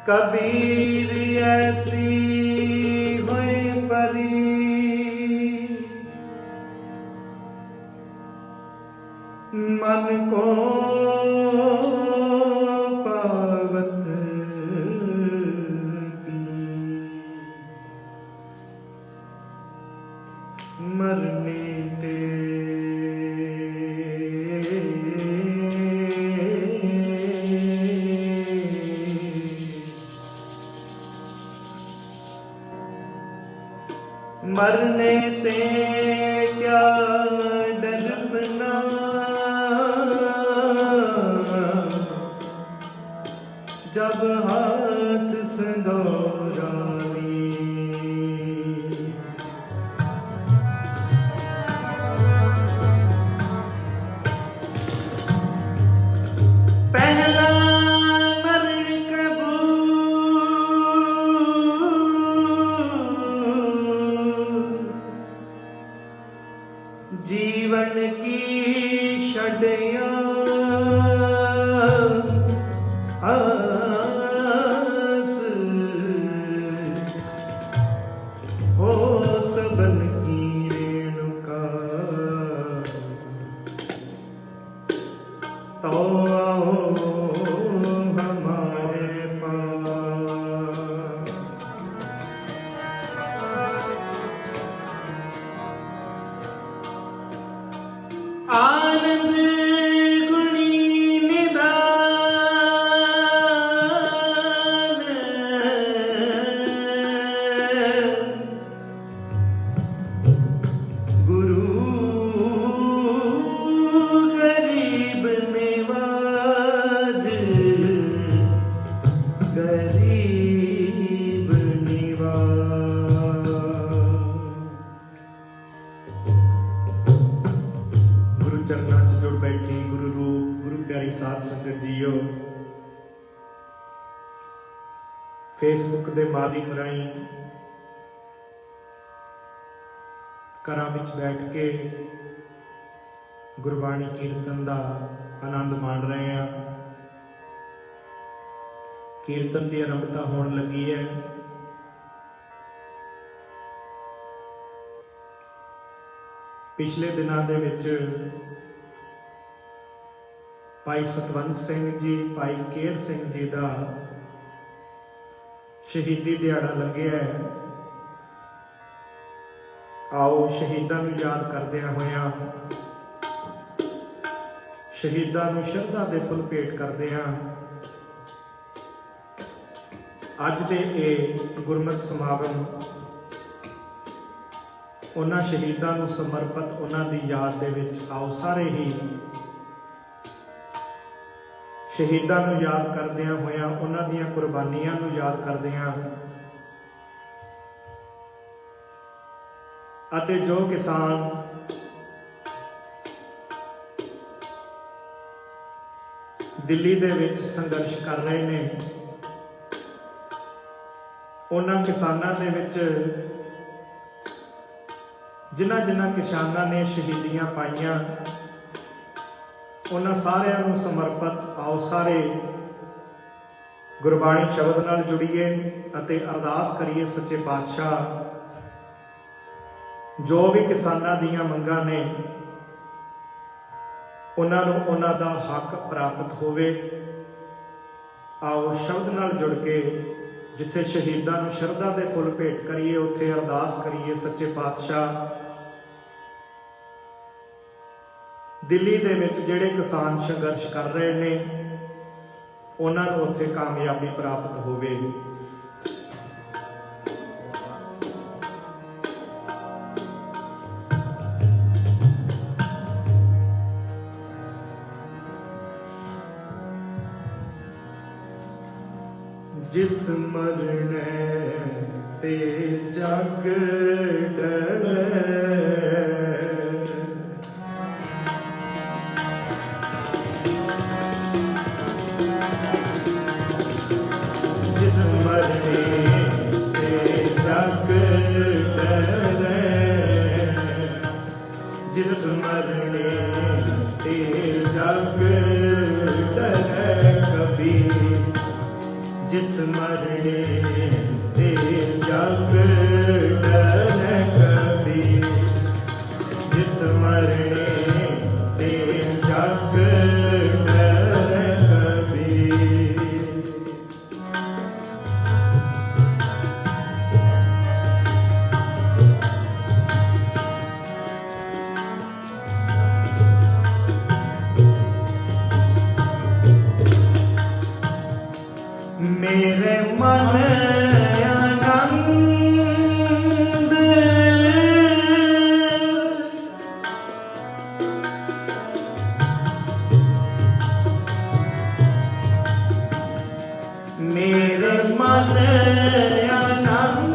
कबीर ऐसी हुए परी मन को पावत की, मरने ते मरने ते क्या डरना, जब हाथ संदोरानी। पहला जीवन की छड़िया आस हो सबन की रेणुका, तो आओ हमारे पास। आनंद गुणी निदान, गुरु गरीब निवाज, गरीब निवाज। गुरु चरनां च जुड़ बैठी गुरु रूप गुरु प्यारी साध संगत जीओ, फेसबुक के माध्यम राही घरां विच बैठ के गुरबाणी कीर्तन का आनंद माण रहे हैं। कीर्तन की आरंभता होने लगी है। पिछले दिनों के विच भाई सतवंत सिंह जी, भाई केर सिंह जी का शहीदी दिहाड़ा लंघिया है। आओ शहीदों को याद करदियां होइयां शहीदों को श्रद्धा के फुल भेंट करदियां अज दे ये गुरमत समागम उन्हां शहीदों को समर्पित, उन्हां दी याद दे विच आओ सारे ही शहीदों को याद करदियां होइयां उन्हां दीयां कुर्बानियां को याद करदियां अते जो किसान दिल्ली दे विच संघर्ष कर रहे हैं, उन्हां किसानां दे विच जिन्हां जिन्हां किसानां ने शहीदियां पाईयां उन्हां सारिआं नूं समर्पित आओ सारे गुरबाणी शब्द नाल जुड़ीए अते अरदास करिए सच्चे पातशाह जो भी किसानां दीयां मंगां ने उन्हां नूं उन्हां दा हक प्राप्त होवे। आओ शब्द नाल जुड़ के जिथे शहीदां नूं शरधा दे फुल भेंट करिए उत्थे अरदास करिए सच्चे पातशाह ਦਿੱਲੀ ਦੇ ਵਿੱਚ ਜਿਹੜੇ ਕਿਸਾਨ ਸੰਘਰਸ਼ ਕਰ ਰਹੇ ਨੇ ਉਹਨਾਂ ਨੂੰ ਉੱਥੇ ਕਾਮਯਾਬੀ ਪ੍ਰਾਪਤ ਹੋਵੇਗੀ। जिस मरने ते जग डरे, जिस मरने ते जग डरे, जिस मरने ते जग डरे कबीर, जिस मरने ते जग डरे कबीर, जिस मरने ते जग डरे कबीर। मेरे मन आनंद, मेरे मन आनंद,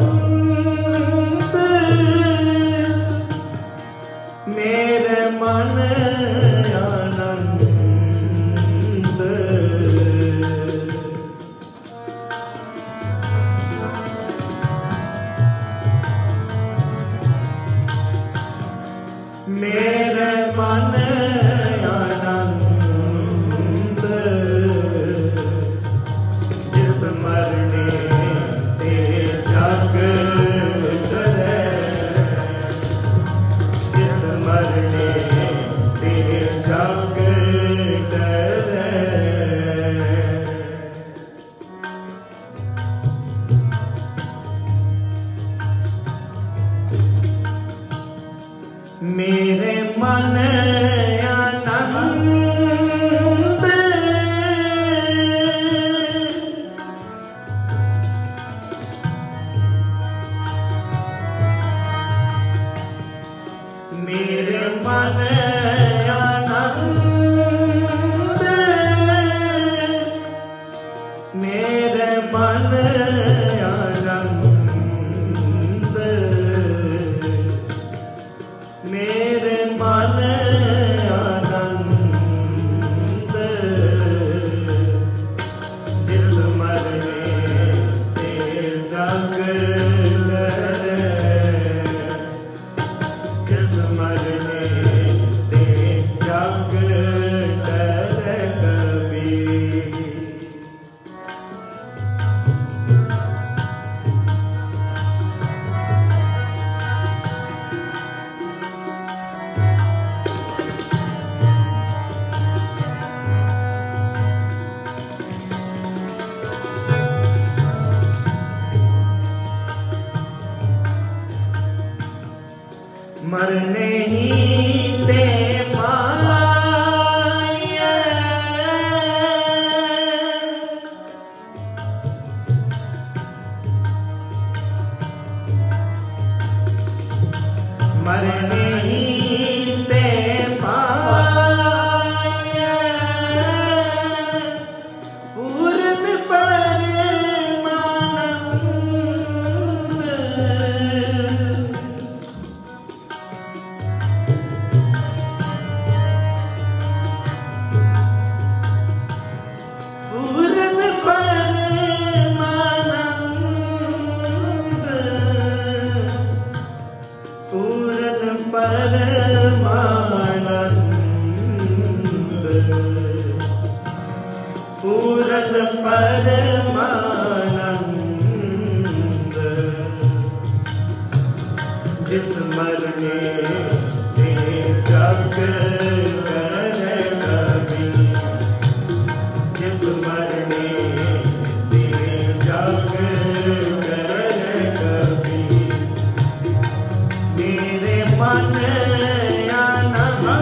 मेरे मन आनंद, मेरे मन आनंद, जिस मरने ते जग डरे, जिस मरने ते जग डरे। मेरे मन आनंद, मेरे मन आनंद, मेरे मन आनंद, मेरे मन आनंद, जिस मरने ते जग डरे, जिस मरने ते जग डरे कबीर। मरने ही ते पाए, मरने ही ते पाए, पूर्ण परमानंद, पूर्ण परमानंद, जिस मरने ते जग डरे कबीर, जिस मरने ते जग डरे कबीर। मेरे मन आनंद,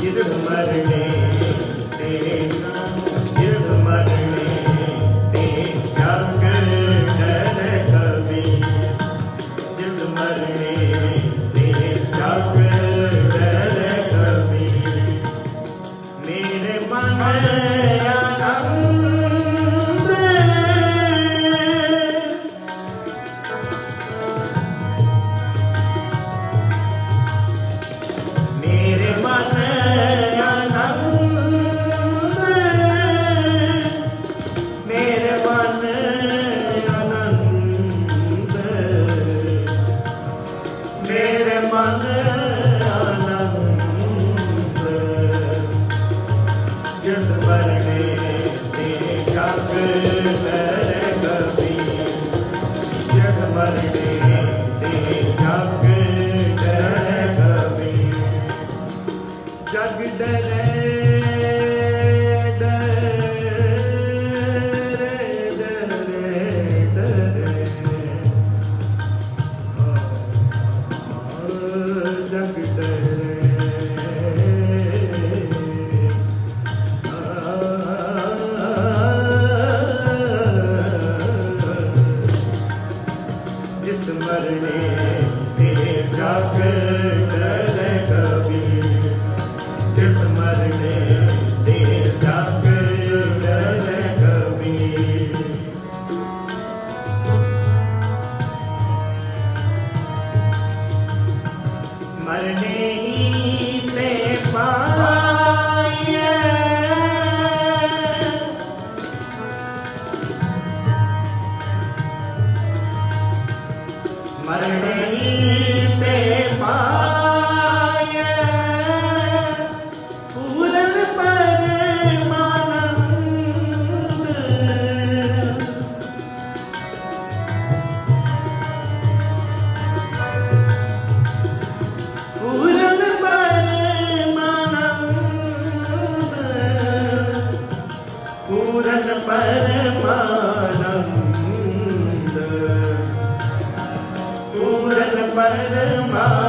जिस मरने ते जिस मरने ते जग डर कबीर, जिस मरने ते जग डर कबीर। मेरे मन आनंद, मेरे मन आनंद, मेरे मन आनंद, मेरे मन आनंद, जिस मरने ते जग डर कबीर, जिस मरने ते जग डर कबीर। जग डरे डरे डरे डरे, जग डरे जिस मरने ते जग डर कबीर, जिस मरने ते जग डर कबीर। मरने ही ते पाए, मरने ही ते पाए, पूरन परमानंद, पूरन परमानंद, पूरन परमानंद, पूरन परमानंद,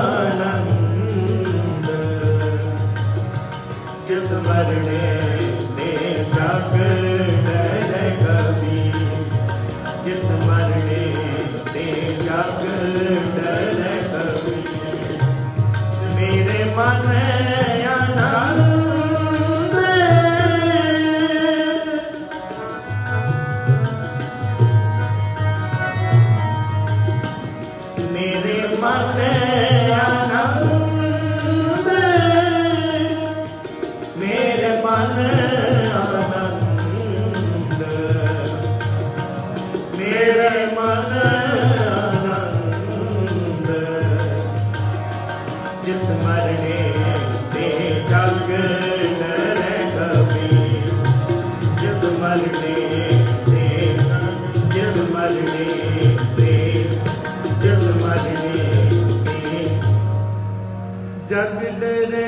जिस मरने ते जग डर कबीर, जिस मरने ते जग डर कबीर। मेरे मन आनंद, मेरे मन आनंद, मेरे मन आनंद, मेरे मन आनंद, जिस मरने ते जग डर कबीर, जिस मरने ते जिस मरने ते जिस मरने ते जग डरे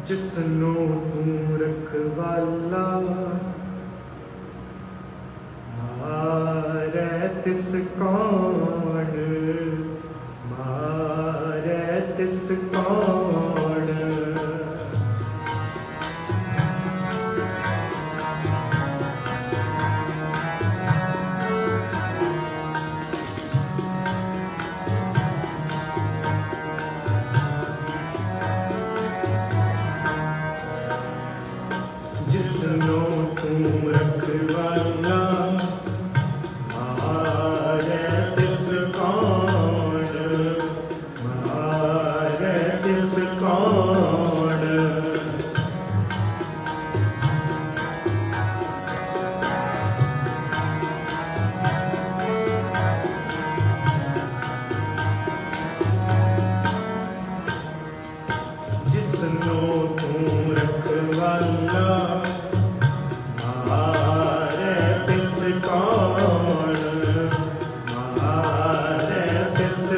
जिसनो तू रखवाला, मारे तिस कौन, मारे तिस कौन। जिसनो तू रखवाला, मारे तिस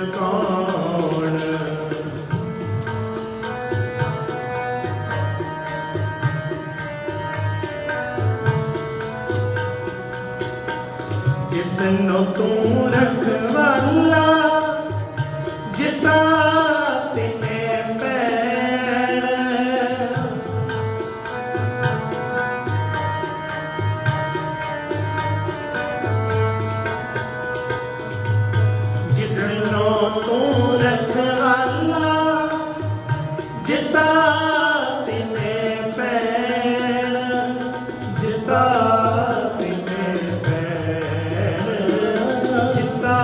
कौन। जिसनो तू रखवाला जिता तिने पैण। जिसनो तू रखवाला जिता तिने पैण। जिता तिने पैण। जिता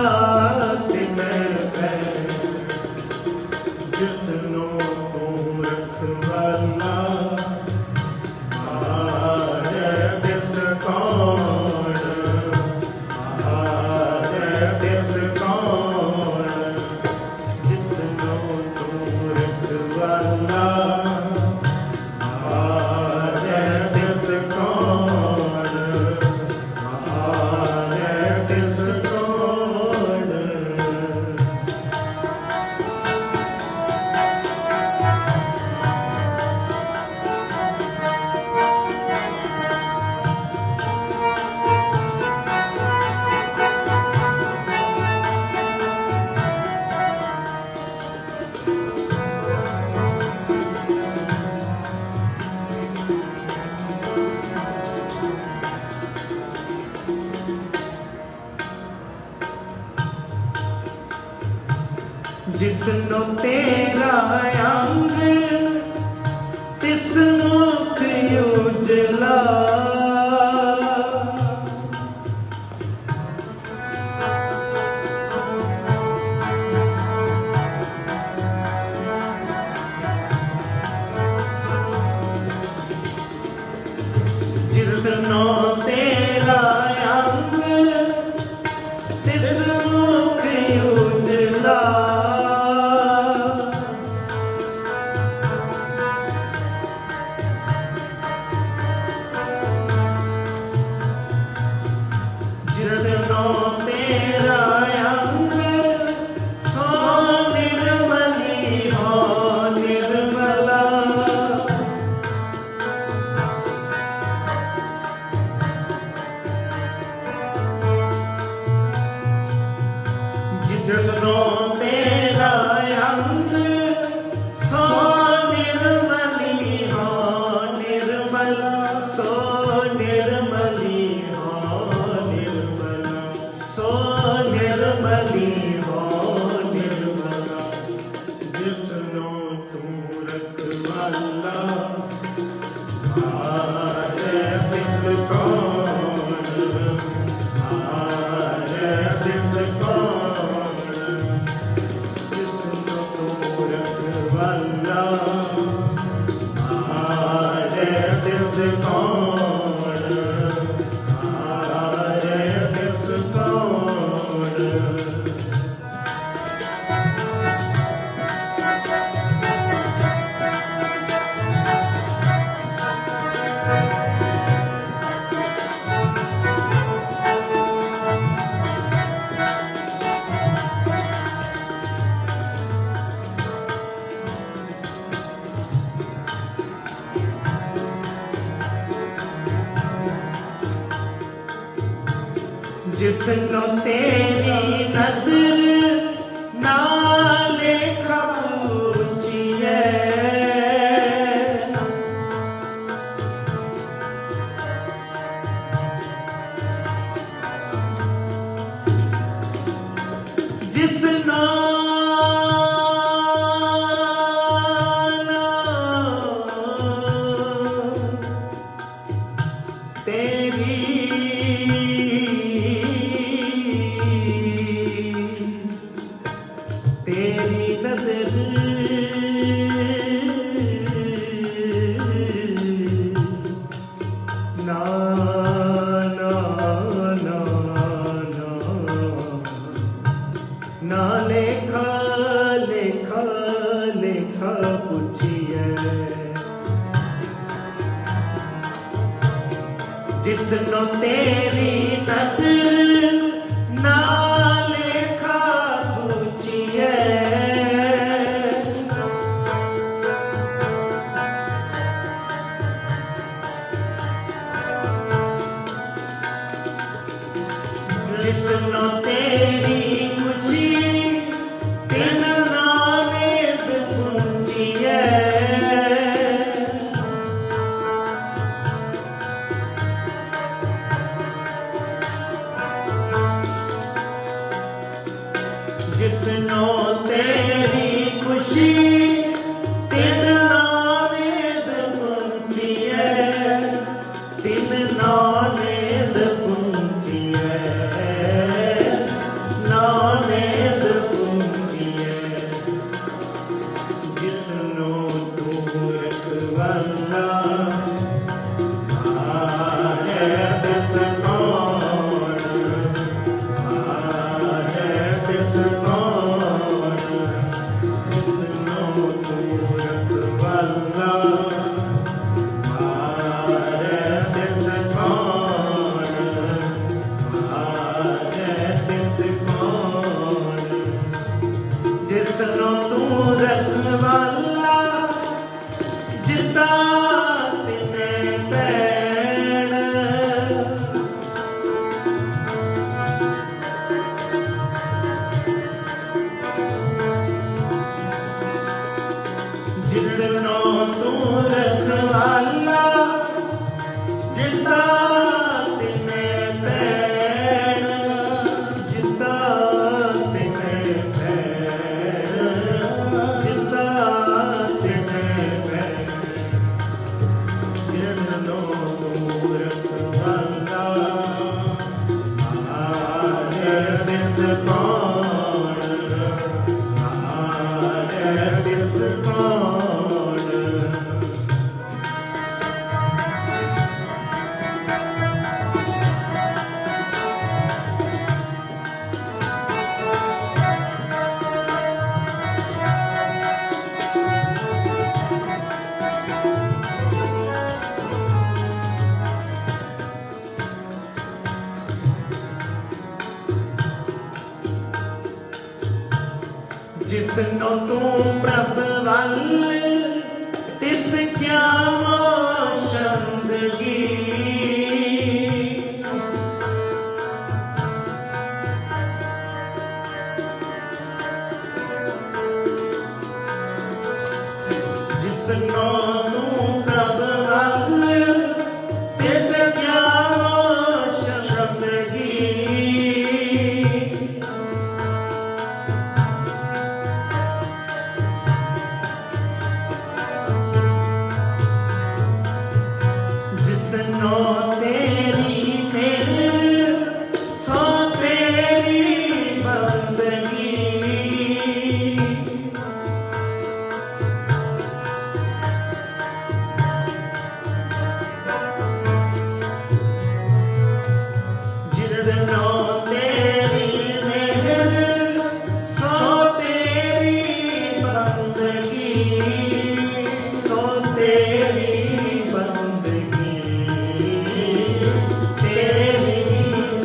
तिने पैण। जिसनो तू रखवाला हारे तिस कौन। हारे तिस कौन। जिसनो तू रखवाला हारे तिस कौन। हारे तिस कौन। जिसनो तेरा अंग तिस मुख उजला। जिसनो तेरा अंग तिस मुख उजला। जिसनो तेरा अंग सो निर्मली हो निर्मला। जिसनो तेरा अंग सो निर्मली हो निर्मला। सो निर्मली हो निर्मला। सो निर्मली हो निर्मला। जिसनो तू रखवाला हारे तिस कौन। हारे तिस कौन। जिसनो तू रखवाला हारे तिस कौन। हारे तिस कौन। जिसनो तेरी नदर नाले खपूचिए। जिसनो तेरी तेरी नजर ना ना ना ना ना लेखा लेखा लेखा पूछिए। जिसनो तेरी नजर ना लेखा पूछिए। जिसनो तेरी खुशी तिन नानेद पुंजी है, तिन नानेद पुंजी है, नानेद पुंजी है। जिसनो तू रखवाला है तिस कौन, है तिस कौन। जिसनो तू रखवाला है तिस कौन, है तिस कौन। जिसनो तू रखवाला जिता तिने पैण, जिसनो तू रखवाला जिता तिने पैण, जिता तिने पैण, जिता तिने पैण। जिसनो तू रखवाला है तिस कौन, है तिस कौन। जिसनो तू प्रभ वल तिस क्या शंदगी, जिसनो तू प्रभ वल तिस क्या शंदगी। जिसनो तेरी मेहर सो तेरी बंदगी, जिसनो तेरी मेहर सो तेरी बंदगी, सो तेरी बंदगी, तेरी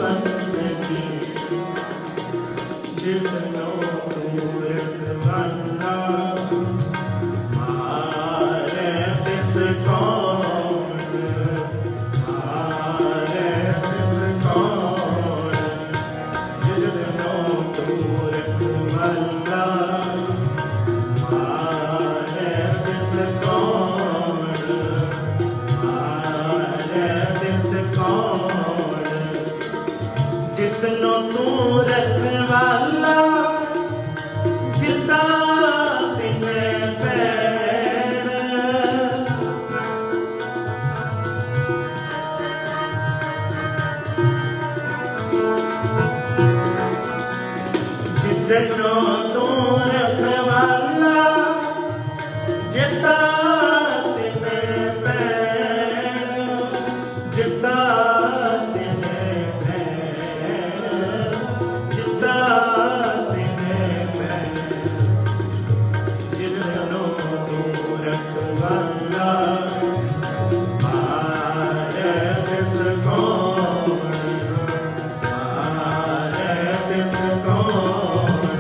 बंदगी। जिसनो तू रखवाला है तिस कौन, है तिस कौन। जिसनो तू रखवाला है तिस कौन, है तिस कौन। जिसनो तू रखवाला जिता तिने पैण, जिसनो तू रखवाला जिता तिने पैण, जिता तिने पैण, जिता तिने पैण। जिसनो तू रखवाला है तिस कौन, है तिस कौन।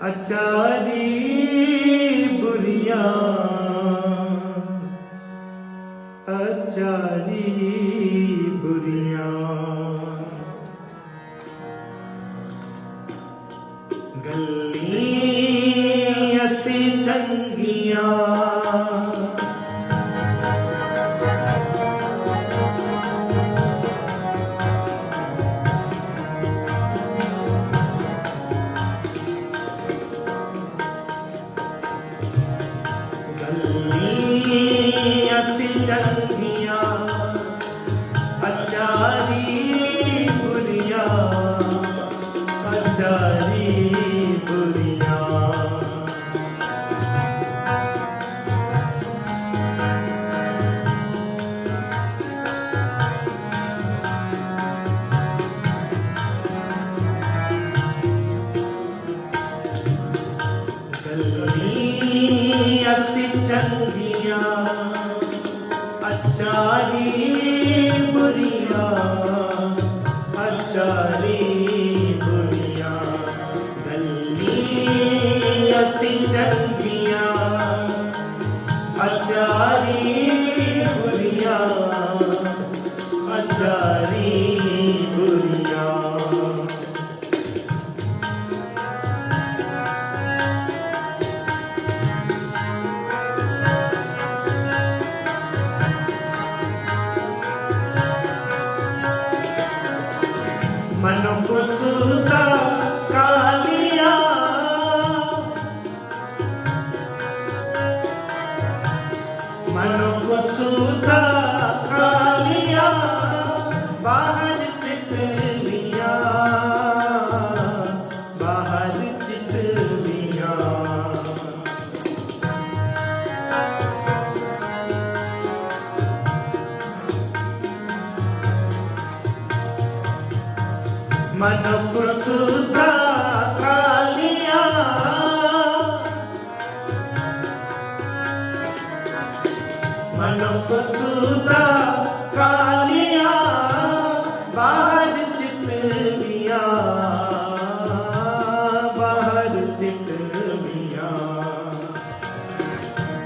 अचारी बुरिया अचारी बुरिया गल्ली असी चंगिया असी चंगिया अचारी बुरिया अचारी बुरिया असी चंगिया अचारी बुरिया अचारी बुरिया गल्ली असी चंगिया अचारी बुरिया अचारी बुरिया मनो कुसुता कालिया मनो कुसुता कालिया बाहर चितलिया बाहर चितलिया मन कुसुता कालिया मन कुसुता कालिया बाहर चितलिया बाहर चितलिया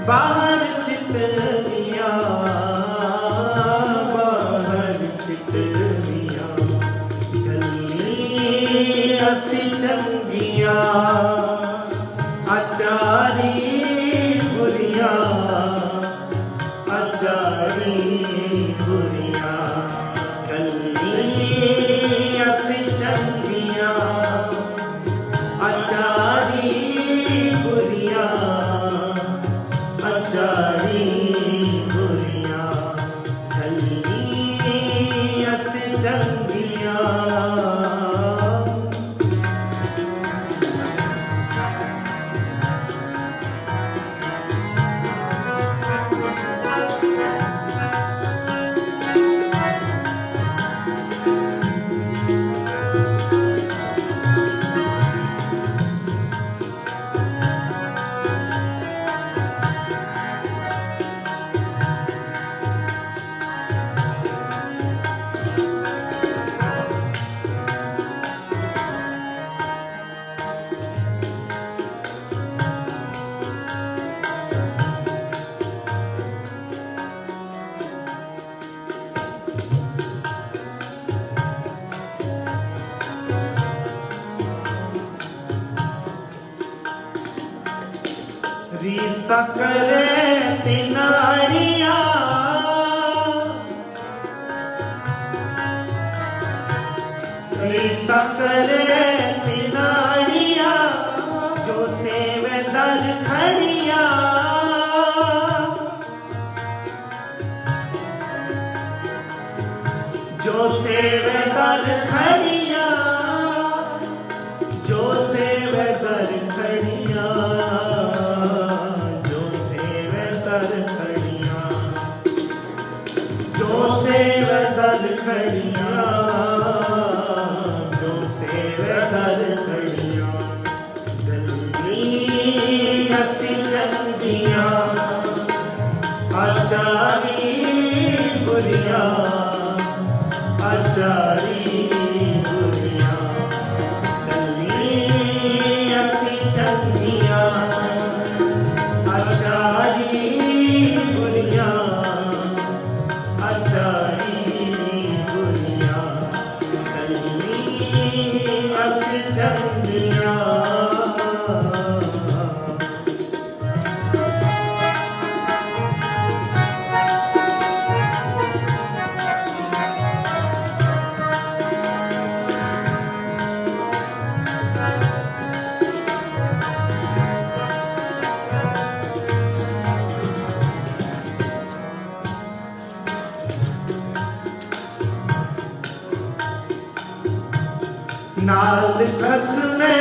बाहर चितलिया बाहर चितलिया असी चंगिया अचारी बुरिया अचारी बुरिया गल्ली असी चंगिया अचारी बुरिया अचारी बुरिया गल्ली असी चंगिया रीसा करे तिनाड़िया रीसा करे तिनाड़िया जो सेवे दर खड़िया जो सेवे दर खड़िया जो सेवे दर खड़िया जो सेवे दर खड़िया जो सेवे दर खड़िया जो सेवे दर खड़िया गल्ली असी चंगिया अचारी बुरिया अचारी बुरिया गल्ली असी चंगिया ਆਚਾਰੀ ਬੁਰੀਆਂ ਗੱਲੀ ਅਸੀਂ ਚੰਗੀਆਂ। ਨਾਲ ਖਸਮੇ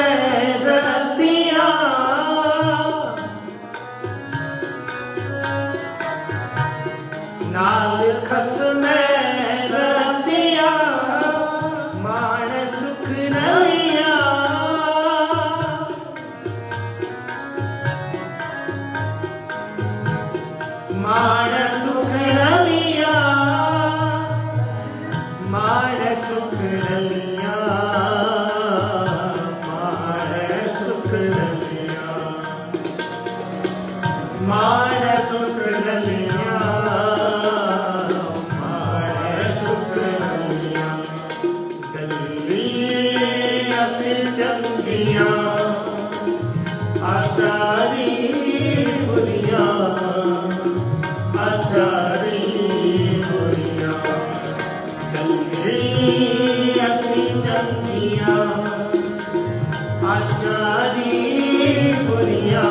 ਰਤੀਆਂ ਨਾਲ ਖਸਮੇ ਰਤੀਆਂ ਮਾਣ ਸੁਖ ਰਹੀਆਂ। ਮਾਣ ਸੁਖ ਰਹੀਆਂ ਮਾਣ ਸੁਖ ਰਹੀਆਂ ਮਾਣ ਸੁਖ ਰਲੀਆਂ ਮਾਣ ਸੁਖ ਰਲੀਆਂ ਗੱਲੀ ਅਸੀਂ ਚੰਗੀਆਂ। ਆਚਾਰੀ ਬੁਰੀਆਂ ਆਚਾਰੀ ਬੁਰੀਆਂ ਗੱਲੀ ਅਸੀਂ ਚੰਗੀਆਂ। ਆਚਾਰੀ ਬੁਰੀਆਂ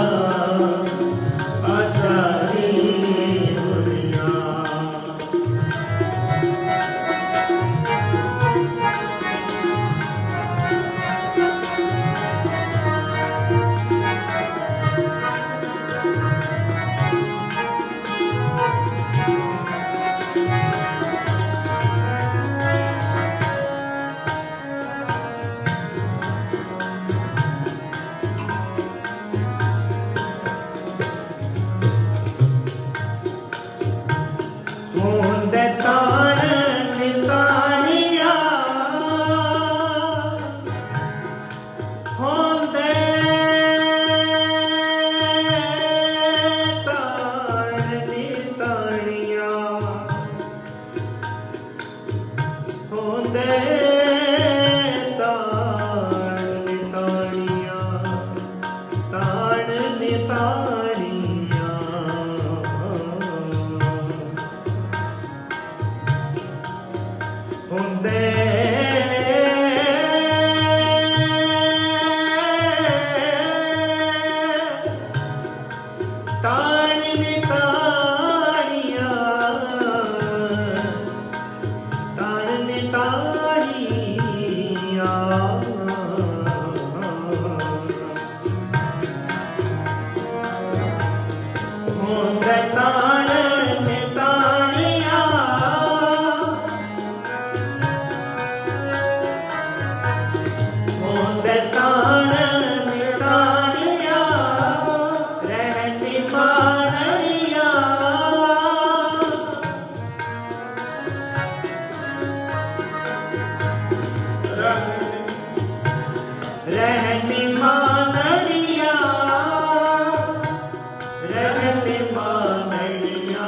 ਆਚਾਰੀ ਬੁਰੀਆਂ। ਹੁੰਦੇ ਤਾਣ ਨਿਤਾਣੀਆਂ ਹੁੰਦੇ ਤਾਣ ਨਿਤਾਣੀਆਂ ਹੁੰਦੇ ਤਾਣ ਨਿਤਾਣੀਆਂ ਤਾਣ ਨਿਤਾਣੀਆਂ ਹੁੰਦੇ ਤਾਣ ਨਿਤਾਣੀਆਂ ਤਾਣ ਨਿਤਾਣੀਆਂ ਹੁੰਦੇ ਤਾਣ ਨਿਤਾਣੀਆਂ ਹੁੰਦੇ ਤਾਣ ਨਿਤਾਣੀਆਂ ਰਹਿਣੀ ਮਾਣੀਆਂ ਰਹਿਣੀ ਮਾਣੀਆਂ ਰਹਿਣੀ ਮਾਣੀਆਂ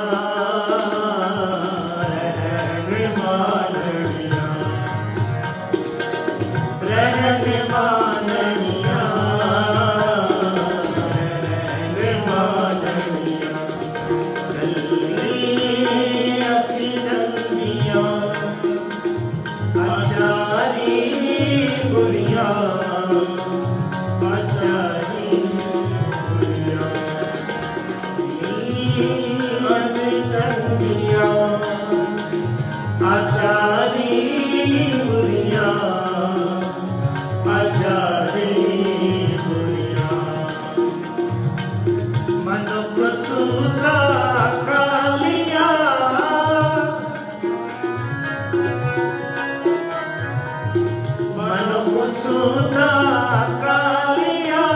ਰਹਿਣੀ ਮਾਣੀਆਂ ਰਹਿਣੇ ਮਾਣੀਆਂ ਰਹਿਣੇ ਮਾਣੀਆਂ ਗੱਲੀ ਅਸੀਂ ਚੰਗੀਆਂ। ਆਚਾਰੀ ਬੁਰੀਆਂ ਆਚਾਰੀ ਬੁਰੀਆਂ ਅਸੀਂ ਚੰਗੀਆਂ। ਆਚਾਰੀ ਬੁਰੀਆਂ ਆਚਾਰੀ ਬੁਰੀਆਂ ਮਨੁੱਖ ਸੂਰਾ ਕਾਲੀਆਂ ਮਨੁੱਖ ਸੂਰਾ ਕਾਲੀਆਂ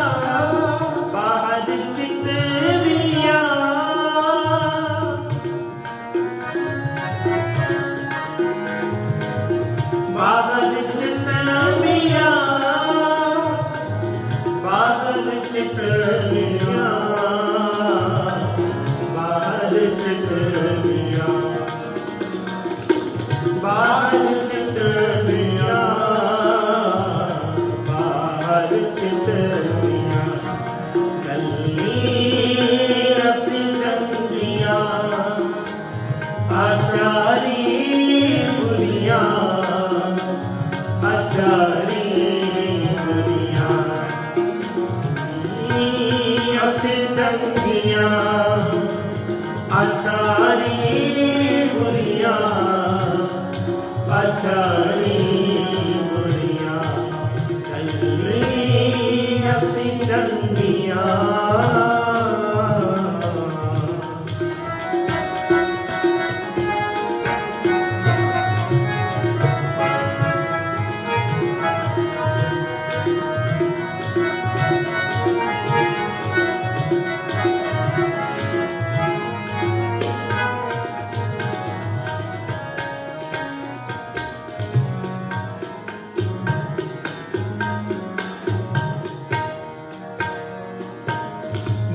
बाहर चितवियां, बाहर चितवियां, कली असी चंगियां, आचारी बुरियां, आचारी बुरियां, असी चंगियां, आचारी बुरियां, आचारी बुरियां, कली असी चंगियां।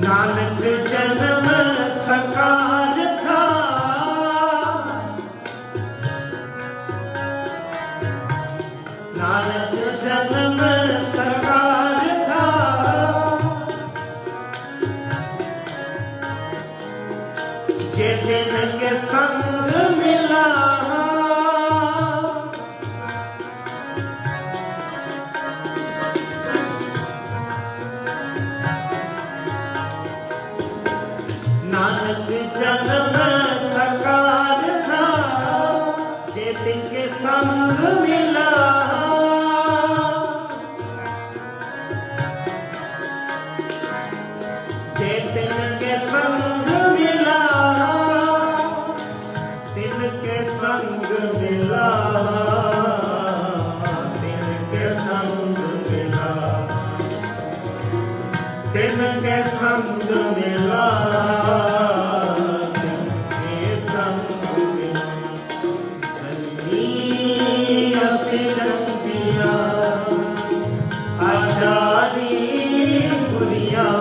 नानक जन्म सकार था, नानक जन्म सकार था, जे दिन के संग मिला, नानक जन्म सकार था, जे दिन के संग मिला, जे दिन के संग मिला, दिन के संग मिला, दिन के संग मिला, दिन के संग मिला, दिन के संग मिला, कली असी चंगियां, आचारी बुरियां,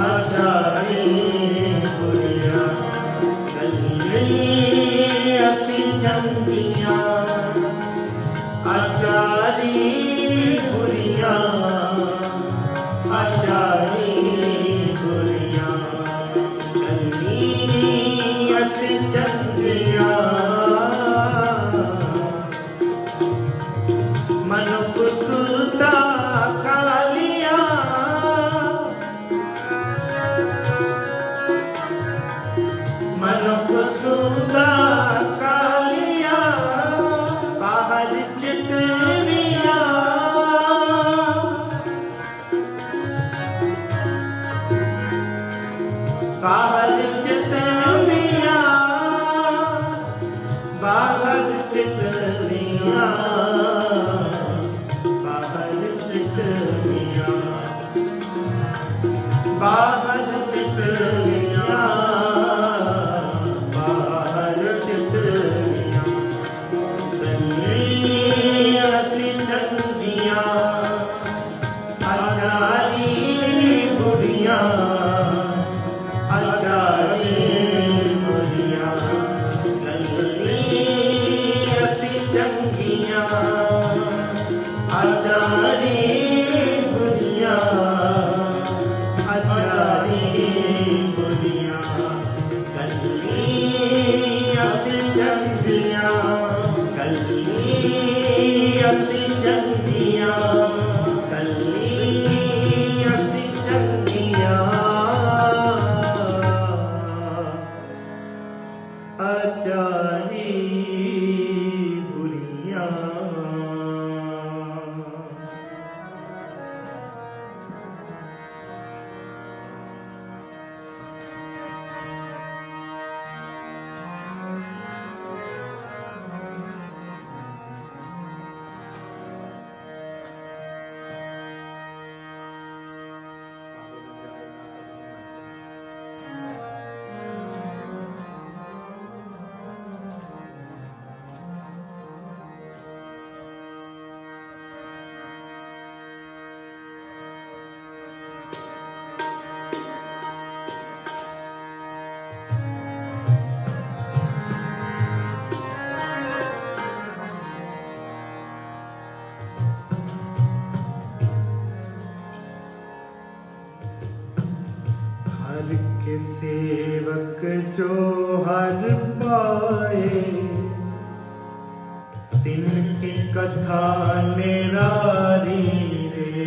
आचारी बुरियां, कली असी चंगियां, आचारी बुरियां, आचारी बुरियां, कली असी चंगियां। मनुख सुरता कालियां, मनुख सुरता कालियां, बाहर चितवियां, बाहर चितवियां, बाहर चितवियां, बाहर चितवियां, बाहर चितवियां, बाहर चितवियां, कली असी चंगियां, आचारी बुरियां, आचारी बुरियां, कली असी चंगियां, आचारी बुरियां, आचारी बुरियां, कली असी चंगियां, कली असी चंगियां, कली असी चंगियां, आचारी बुरियां। जो हर पाए तिनकी कथा निरारी रे।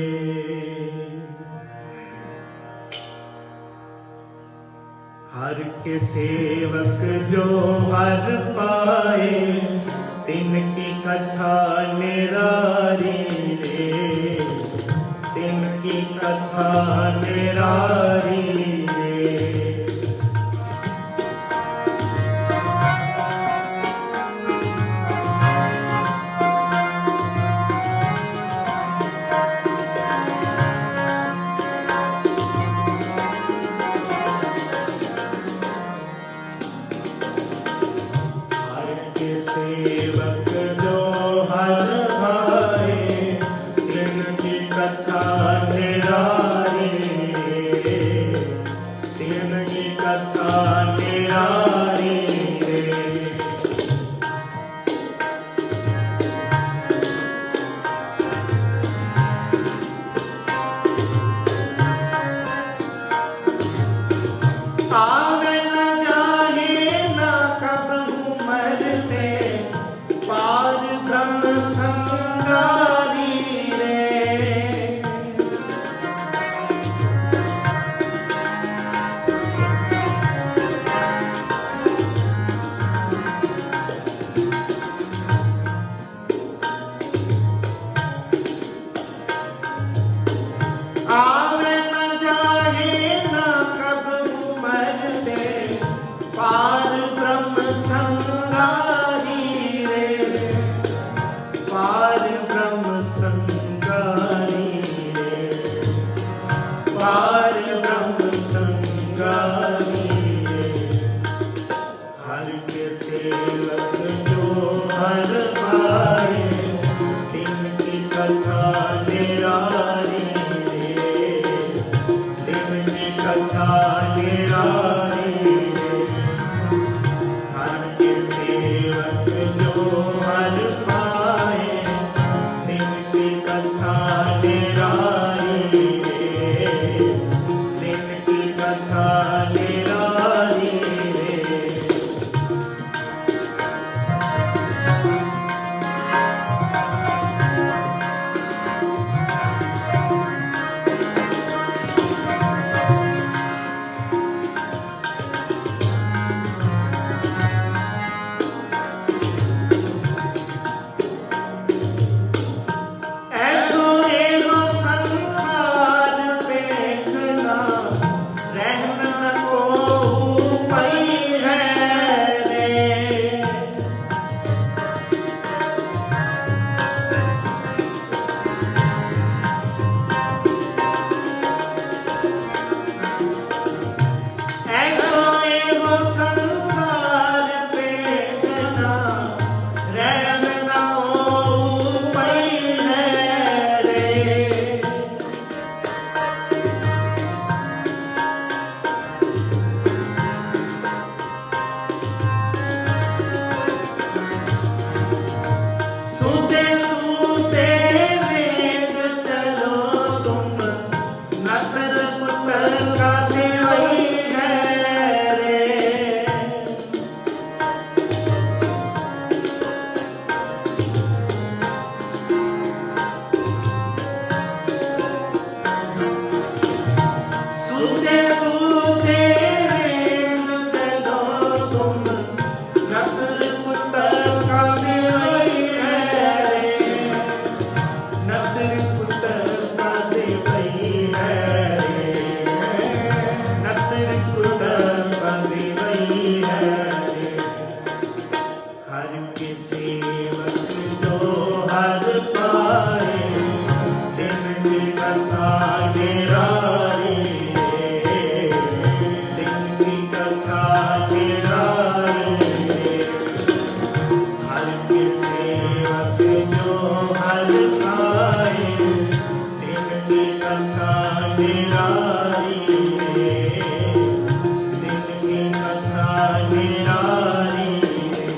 हर के सेवक जो हर पाए तिनकी कथा निरारी रे, तिनकी कथा निरारी रे। सेवक जो हर भाए तिनकी कथा निरारी रे, तिनकी कथा निरारी रे। आवे न जाहे न कबहू मरते पार ब्रह्म संगारी रे। आवे न जाहे न कबहू मरते पार ब्रह्म संगारी रे, पार ब्रह्म संगारी रे, पार ब्रह्म संगारी रे। हर के सेवक जो हर भाए तिनकी कथा निरारी रे, तिनकी कथा निरारी रे। हर के सेवक जो हर पाए तिनकी कथा निरारी रे, तिनकी कथा निरारी रे। ऐसो एगो संसार देखना रहन न को पई है रे। ऐसो एगो संसार देखना रहन न को पई है रे। सूते सूते रेंग चलो तुम नगर पुत्र का देवई है रे। सूते सूते रेंग चलो तुम नगर पुत्र का देवई है रे, नगर पुत्र का देवई है रे, नगर पुत्र का देवई है रे। हर के सेवक जो हर पाए तिनकी कथा निरारी रे, तिनकी कथा निरारी रे। हर के सेवक जो हर पाए तिनकी कथा निरारी रे, तिनकी कथा निरारी रे।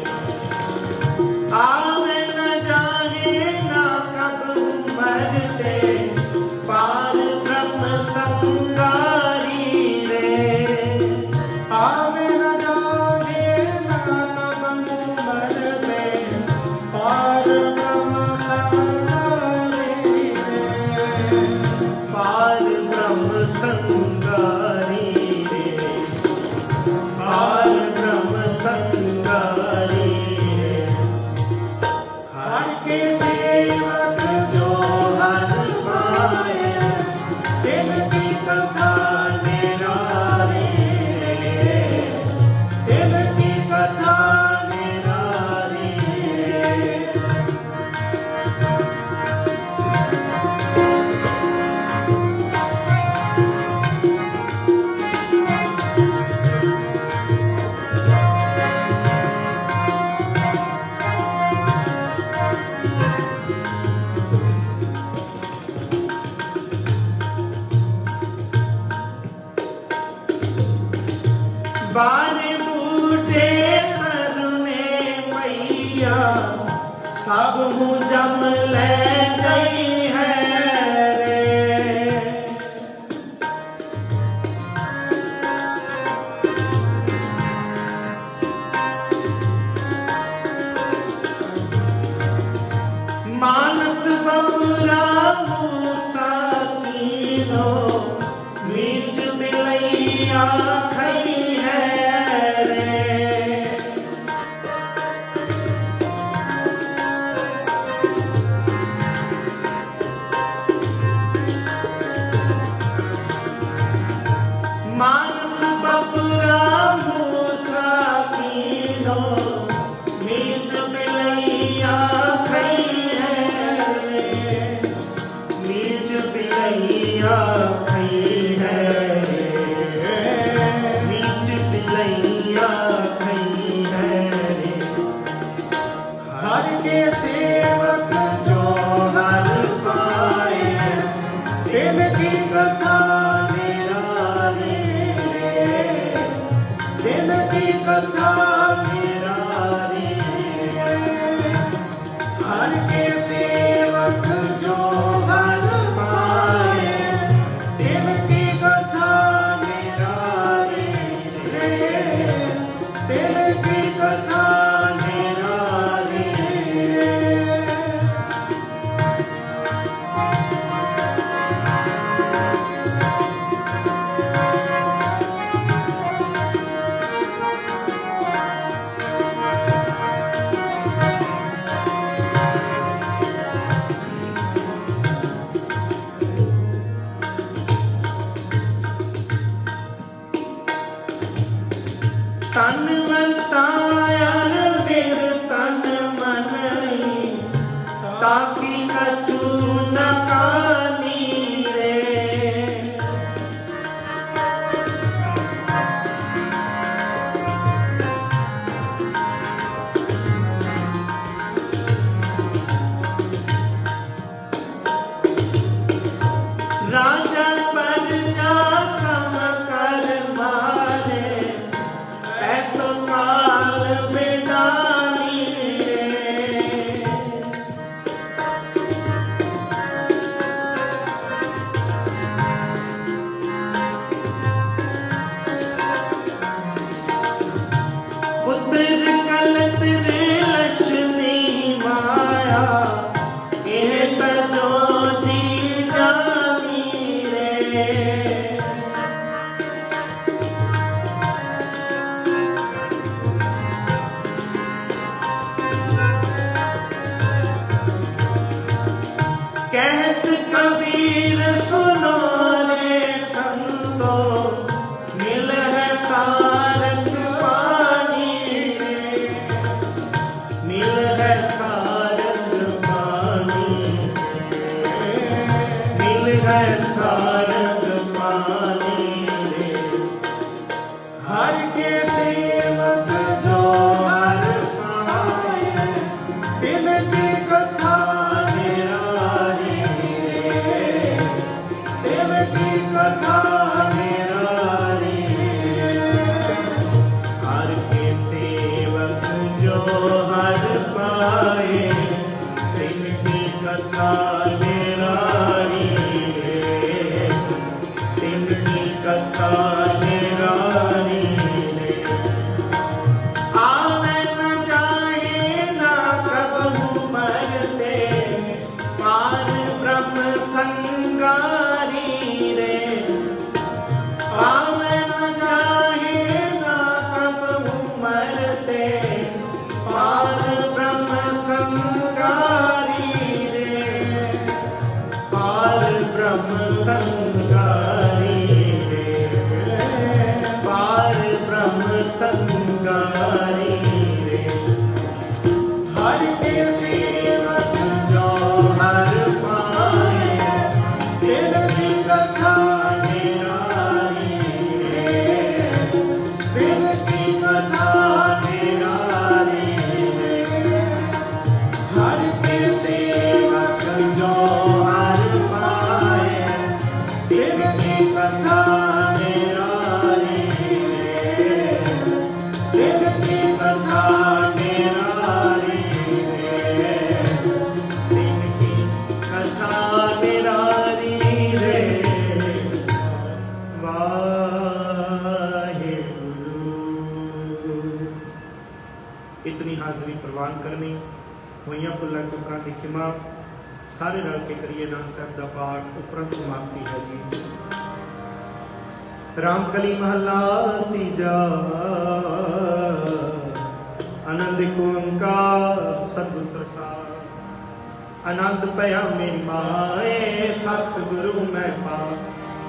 बिटिया सब हूँ जम ले गई है रे। मानस बबुरा मूसा तीनो मीच बिलैया खई है रे। मानस बबुरा मूसा तीनो मीच बिलैया खई है रे। मीच बिलैया खई है रे। मीच बिलैया खई है रे। हर के सेवक जो हर पाए इनकी कथा निराली रे। इनकी कथा निराली रे। हर के सेवक जो हर पाए इनकी कथा निराली रे। इनकी कथा निराली रे। तन मतायन निर तन मनई ताकि कछु न कानी रे। राजा प्रजा सम कर मारे ऐसो काल बेडानी रे। पुत्र कलत रे लक्ष्मी माया एह तजो जी जानी रे। कहत कबीर सुनो रे संतो मिल है सारंग पानी रे। मिल है सारंग पानी रे। मिल है सारंग पानी रे। हर के सेवक जो हर पाए इनकी कथा निराली रे। इनकी कथा निराली रे। हर के सेवक जो हर पाए इनकी कथा निराली रे। इनकी कथा निराली रे। आवे न जाए ना कबहू मरते पार ब्रह्म संगारी रे। आवे न जाए ना कबहू मरते पार ब्रह्म संगारी रे। पार ब्रह्म संगारी रे। पार ब्रह्म संगारी रे। हर के सेवक जो हर पाए इनकी कथा निराली रे। इनकी कथा निराली रे। हर के सेवक जो हर पाए इनकी कथा निराली रे। इनकी कथा निराली ਦਾਨ ਕਰਨੀ। ਹੋਈਆਂ ਭੁੱਲਾਂ ਚੁੱਕਾਂ ਦੀ ਖਿਮਾ। ਸਾਰੇ ਰਲ ਕੇ ਕਰੀਏ ਨਾਨਕ ਸਾਹਿਬ ਦਾ ਪਾਠ। ਉਪਰੰਤ ਸਮਾਪਤੀ ਹੈ ਜੀ। ਰਾਮਕਲੀ ਮਹੱਲਾ ਤੀਜਾ। ਆਨੰਦ ਓੰਕਾਰ ਸਤਿਗੁਰ ਪ੍ਰਸਾਦ। ਆਨੰਦ ਭਇਆ ਮੇਰੀ ਮਾਏ ਸਤਿਗੁਰੂ ਮੈਂ ਪਾ।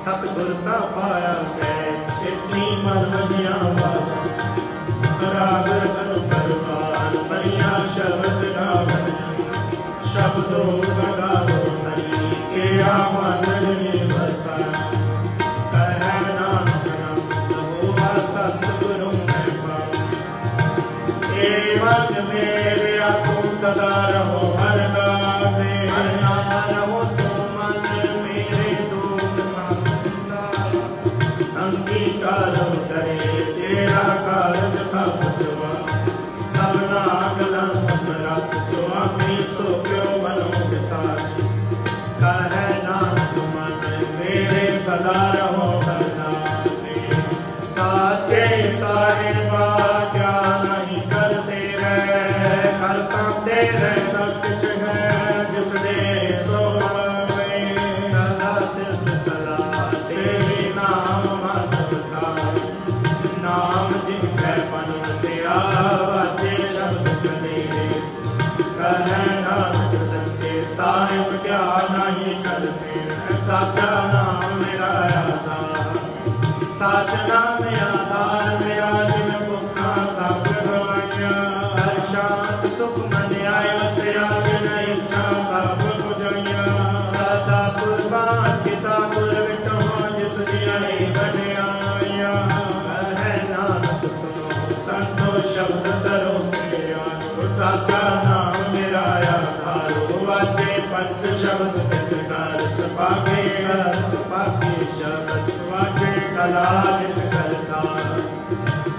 ਸਤਿਗੁਰ ਤਾਂ ਪਾਇਆ ਸਹਿਜ ਛੇਤੀ ਮਨ ਵਜਿਆ ਵਾਜਾ। ਰਾਗ ਰਤਨ ਪਰਵਾਰ ਪਰਿਆ ਸ਼ਬਦ ਗਾਵਨ। ਸ਼ਬਦੋ ਗਾਵੋ ਹਰੀ ਕਿਆ ਮਨ ਨੇ ਵਸਾ। ਕਹਿ ਨਾਨਕ ਨਾਮ ਹੋਆ ਸਤਿਗੁਰੂ ਮੈਂ ਪਾ। ਏ ਮਨ ਮੇਰਿਆ ਤੂੰ ਸਦਾ ਰਹੋ ਹਰ ਨਾਮੇ। ਹਰ ਨਾਮ ਰਹੋ ਤੂੰ ਮਨ ਮੇਰੇ ਦੁਖ ਸੰਸਾਰ। ਅੰਗੀਕਾਰ ਕਰੇ ਤੇਰਾ ਕਾਰਜ ਸਭ ਸਵਾ। ਸਭਨਾ ਗਲਾਂ ਸਮਰੱਥ ਸੁਆਮੀ ਸੋ ਕਿਉ ਮਨੋ ਵਿਸਾਰ। ਕਹਿ ਨਾਨਕ ਮਨ ਮੇਰੇ ਸਦਾ ਰਹੋ ਹਰ ਨਾਮੇ। ਸਾਚੇ ਸਾਹਿਬਾ ਕਿਆ ਨਹੀਂ ਕਰਦੇ ਰਹਿ। ਕਰਤਾ ਤੇਰੇ ਸਭ ਕੁਛ ਹੈ ਜਿਸ ਦੇ ਸੋ ਮਾਵੇ। ਸਦਾ ਸਿਰਤ ਸਲਾਹ ਤੇਰੇ ਨਾਮ ਮਨ ਵਸਾਰ। ਨਾਮ ਜਿਨ ਕੈ ਪਨ ਵਸਿਆ ਵਾਜੇ ਸ਼ਬਦ ਕਨੇਰੇ। ਕਹਿ ਨਾਨਕ ਸੱਚੇ ਸਾਹਿਬ ਕਿਆ ਨਹੀਂ ਕਰਦੇ ਰਹਿ। ਸਾਚਾ ਨਾਮ ਮੇਰਾ ਆਧਾਰ। ਸੱਚ ਨਾਮ ਆਧਾਰ ਮੇਰਾ ਜਿਨ ਭੁੱਖਾਂ ਸਭ ਗਵਾਈਆਂ। ਹਰ ਸ਼ਾਂਤ ਸੁਖ ਮਨ ਆਏ ਵਸਿਆ ਜਿਨ ਇੱਛਾ ਸਭ ਬੁਝਾਈਆਂ। ਸਦਾ ਕੁਰਬਾਨ ਪਿਤਾ ਗੁਰ ਵਿਟੋ ਜਿਸ ਦੀਆਂ ਹੀ ਵਡਿਆਈਆਂ। ਕਹਿ ਨਾਨਕ ਸੁਨੋ ਸੰਤੋ ਸ਼ਬਦ ਕਰੋ ਧਿਆਨ। ਸਾਚਾ ਨਾਮ ਮੇਰਾ ਆਧਾਰ। ਵਾਜੇ ਪੰਜ ਸ਼ਬਦ ਨਿਤ ਕਰ ਸੁਭਾਗੇ ਹਰ ਸੁਭਾਗੇ ਸ਼ਬਦ। ਵਾਜੇ ਕਲਾ ਨਿਤ ਕਰਤਾਰ।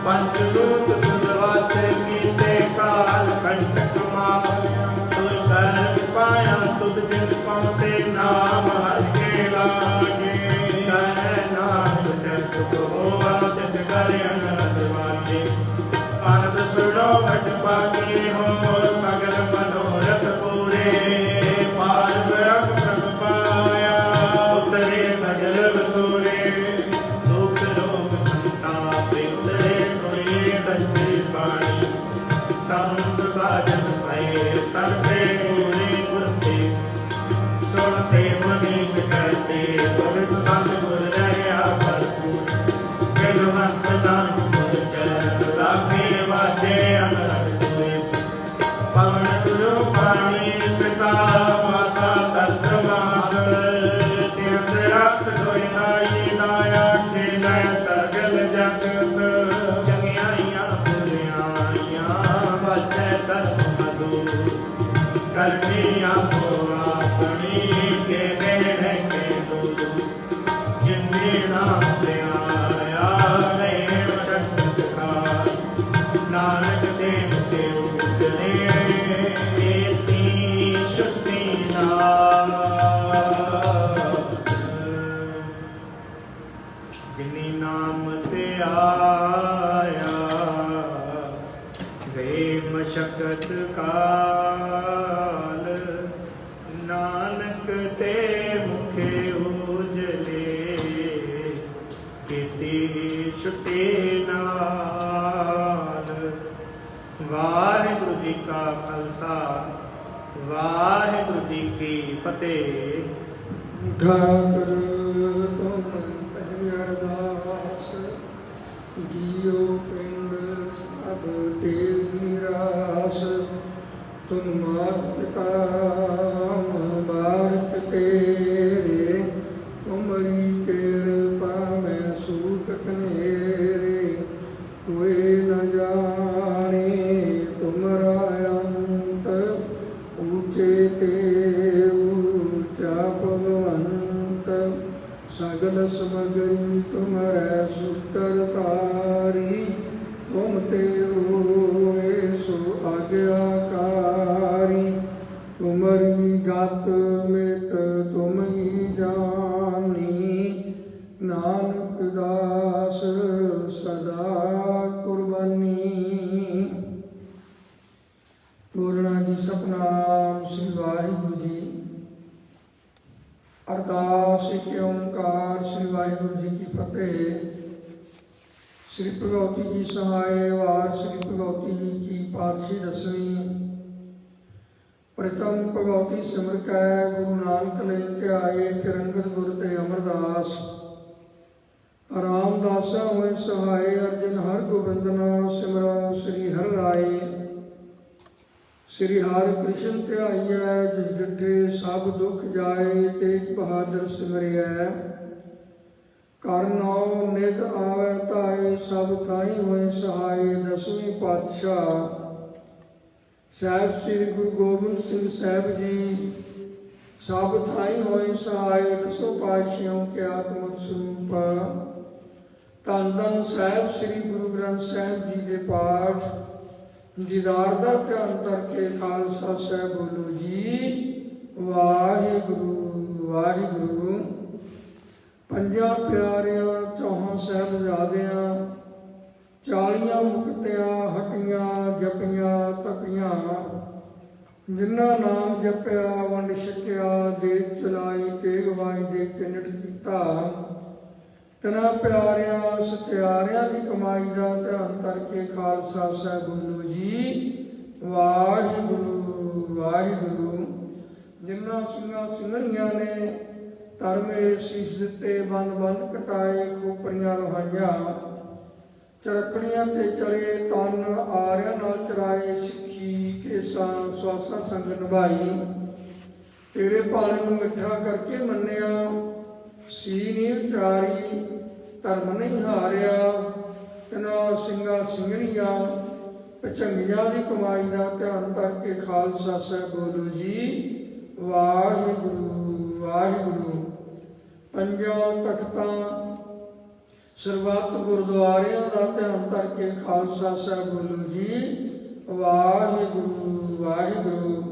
ਪੰਜ ਦੂਤ ਤੁਧ ਵਾਸ ਕੀਤੇ ਕਾਲ ਕੰਟਕ ਮਾਰਿਆ। ਤੁਰ ਕਰ ਪਾਇਆ ਤੁਧ ਜਿਨ ਪਹੁੰਚੇ ਨਾਮ ਹਰ ਕੇ ਲਾਗੇ। ਕਹਿ ਨਾਨਕ ਜੈ ਸੁਖ ਹੋਆ ਤਿਤ ਕਰ ਅਨੰਦ ਵਾਜੇ। ਆਨੰਦ ਸੁਣੋ ਵਟ ਪਾਗੇ ਹੋ ਸਗਲ ਮਨੋਰਥ ਪੂਰੇ। ਪਾਰ ਬ੍ਰਹਮ ਪ੍ਰਭ ਪਾਇਆ ਉਤਰੇ ਸਗਲ ਵਸੂਰੇ। ਦੁਖ ਰੋਗ ਸੰਤਾਪ ਉਤਰੇ ਸੁਣੇ ਸੱਚੀ ਬਾਣੀ। ਸੰਤ ਸਾਜਨ ਭਏ ਸਰਸੇ ਪੂਰੇ ਗੁਰ ਤੇ। ਸੁਣਤੇ ਮਨੀ ਕਰਤੇ ਪਵਿੱਤ ਸਤਿਗੁਰ ਰਹਿਆ ਭਰਪੂਰ। ਬਿਲਵੰਤ ਨਾਨਕ ਗੁਰ ਚਰਨ ਲਾਗੇ ਵਾਜੇ ਅਨਹਦ ਦੁਇਸ। ਪਵਨ ਗੁਰੂ ਪਾਣੀ ਪਿਤਾ ਮਾਤਾ ਤਤ ਮਾਤ। ਤਿਸ ਰਤ ਦੋਇ ਨਾਈ ਨਾਇਆ ਖੇਲੈ ਸਗਲ ਜਗਤ। ਚੰਗਿਆਈਆਂ ਬੁਰਿਆਈਆਂ ਵਾਜੈ ਧਰਮ ਮਧੁਰ। ਕਰਨੀ ਆਪੋ ਆਪਣੀ ਕੇ ਨੇੜੇ ਕੇ ਦੂਰ। ਜਿਨ੍ਹੇ ਨਾਮ ਧਿਆਇਆ ਨੈਣ ਸ਼ਕਤ ਖਾਰ। ਨਾਨਕ ਦੇਵ ਤੇ ਉਜਲੇ ਏਤੀ ਸ਼ਕਤੀ ਨਾਮ। ਜਿਨੀ ਨਾਮ ਤੇ ਆਇਆ ਗਏ ਮਸ਼ਕਤ ਕਾਲ। ਨਾਨਕ ਤੇ ਮੁਖੇ ਉਜਲੇ ਕੀਤੀ ਛੁੱਟੀ ਨਾਲ। ਵਾਹਿਗੁਰੂ ਜੀ ਕਾ ਖਾਲਸਾ ਵਾਹਿਗੁਰੂ ਜੀ ਕੀ ਫਤਿਹ। ਠਾਕੁਰ ਤੁਮ ਪਹਿ ਅਰਦਾਸ। ਜੀਉ ਪਿੰਡ ਸਭ ਤੇ ਨਿਰਾਸ। ਤੁਮ ਮਾਤ ਪਿਤਾ ਬਾਰਕ ਤੇਰੇ। ਤੁਮਰੀ ਕਿਰਪਾ ਮੈਂ ਸੂਤ ਕਨੇਰੇ। ਕੋਇ ਨ ਜਾਣੇ ਤੁਮਰਾ ਅੰਤ। ਊਚੇ ਤੇ ਊਚਾ ਭਗਵੰਤ। ਸਗਲ ਸਮਗਰੀ ਤੁਮਰੈ ਸੂਤਰ ਤਾਰੀ। ਤੁਮ ਤੇ ਹੋਏ ਸੋ ਆਗਿਆਕਾਰੀ। ਤੁਮਰੀ ਗਤ ਮਿਤ ਤੁਮ ਹੀ ਜਾਣੀ। ਨਾਨਕ ਦਾਸ ਸਦਾ ਕੁਰਬਾਨੀ। ਬੋਲਣਾ ਜੀ। ਸਤਿਨਾਮ ਸ੍ਰੀ ਵਾਹਿਗੁਰੂ ਜੀ। ਅਰਦਾਸ ਏਕ ਓੰਕਾਰ ਸ੍ਰੀ ਵਾਹਿਗੁਰੂ ਜੀ ਕੀ ਫਤਿਹ। ਸ੍ਰੀ ਭਗਵਤੀ ਜੀ ਸਹਾਏ ਵਾਰ ਸ੍ਰੀ ਭਗਵਤੀ ਜੀ ਕੀ ਪਾਤਸ਼ਾਹੀ ਦਸਵੀਂ। ਪ੍ਰਥਮ ਭਗਵਤੀ ਸਿਮਰ ਕੈ ਗੁਰੂ ਨਾਨਕ ਲੈ ਕੇ ਆਏ ਕਿਰੰਗਤ ਗੁਰ ਤੇ ਅਮਰਦਾਸ। ਰਾਮਦਾਸਾ ਹੋਏ ਸਹਾਏ ਅਰਜਨ ਹਰ ਗੋਬਿੰਦਨਾ ਸਿਮਰੋ ਸ੍ਰੀ ਹਰਿ ਰਾਏ। ਸ੍ਰੀ ਹਰਿ ਕ੍ਰਿਸ਼ਨ ਧਿਆਈਐ ਜਿਸ ਡਿਠੇ ਸਭ ਦੁਖ ਜਾਏ। ਤੇਗ ਬਹਾਦਰ ਸਿਮਰਿਐ ਕਰ ਨਾਉ ਨਿਤ ਆਵੈ ਧਾਏ। ਸਭ ਥਾਈ ਹੋਏ ਸਹਾਏ। ਦਸਵੀਂ ਪਾਤਸ਼ਾਹ ਸਾਹਿਬ ਸ੍ਰੀ ਗੁਰੂ ਗੋਬਿੰਦ ਸਿੰਘ ਸਾਹਿਬ ਜੀ ਸਭ ਥਾਈ ਹੋਏ ਸਹਾਏ। 100 ਪਾਤਸ਼ਾਹਾਂ ਕੇ ਆਤਮਿਕ ਸਰੂਪ। ਧੰਨ ਧੰਨ ਸਾਹਿਬ ਸ੍ਰੀ ਗੁਰੂ ਗ੍ਰੰਥ ਸਾਹਿਬ ਜੀ ਦੇ ਪਾਠ ਦੀਦਾਰ ਦਾ ਧਿਆਨ ਕਰਕੇ ਖਾਲਸਾ ਸਾਹਿਬ ਬੋਲੋ ਜੀ ਵਾਹਿਗੁਰੂ ਵਾਹਿਗੁਰੂ। ਪੰਜਾਂ ਪਿਆਰਿਆਂ ਚੌਹਾਂ ਸਾਹਿਬਜ਼ਾਦਿਆਂ 40 ਮੁਕਤਿਆਂ ਹਟੀਆਂ ਜਪੀਆਂ ਤਪੀਆਂ। ਜਿਨ੍ਹਾਂ ਨਾਮ ਜਪਿਆ ਵੰਡ ਛਕਿਆ ਦੇਖ ਚਲਾਈ ਤੇਗ ਵਾਈ ਦੇਖ ਕੇ ਨਿਤ ਕੀਤਾ। ਤਿਨਾਂ ਪਿਆਰਿਆਂ ਸਤਿਆਰਿਆਂ ਦੀ ਕਮਾਈ ਦਾ ਧਿਆਨ ਕਰਕੇ ਖਾਲਸਾ ਸਾਹਿਬ ਬੋਲੋ ਜੀ ਵਾਹਿਗੁਰੂ ਵਾਹਿਗੁਰੂ। ਜਿਨ੍ਹਾਂ ਸਿੰਘਾਂ ਸਿੰਘਣੀਆਂ ਨੇ ਧਰਮੇ ਸੀਸ ਦਿੱਤੇ ਬੰਦ ਬੰਦ ਕਟਾਏ ਖੋਪਰੀਆਂ ਲੋਹਾਈਆਂ। ਚਰਕੜੀਆਂ ਤੇ ਚਲੇ ਤਨ ਆਰਿਆਂ ਨਾਲ ਚਰਾਏ। ਸਿੱਖੀ ਕੇਸਾਂ ਸਵਾਸਾਂ ਸੰਗ ਨਿਭਾਈ। ਤੇਰੇ ਭਾਣੇ ਨੂੰ ਮਿੱਠਾ ਕਰਕੇ ਮੰਨਿਆ। ਸੀ ਨੀ ਉਚਾਰੀ ਧਰਮ ਨਹੀਂ ਹਾਰਿਆ। ਤਿਨਾਂ ਸਿੰਘਾਂ ਸਿੰਘਣੀਆਂ ਪਚੰਗੀਆਂ ਦੀ ਕਮਾਈ ਦਾ ਧਿਆਨ ਕਰਕੇ ਖਾਲਸਾ ਸਾਹਿਬ ਬੋਲੋ ਜੀ ਵਾਹਿਗੁਰੂ ਵਾਹਿਗੁਰੂ। ਪੰਜਾਂ ਤਖਤਾਂ ਸਰਬੱਤ ਗੁਰਦੁਆਰਿਆਂ ਦਾ ਧਿਆਨ ਕਰਕੇ ਖਾਲਸਾ ਸਾਹਿਬ ਬੋਲੋ ਜੀ ਵਾਹਿਗੁਰੂ ਵਾਹਿਗੁਰੂ।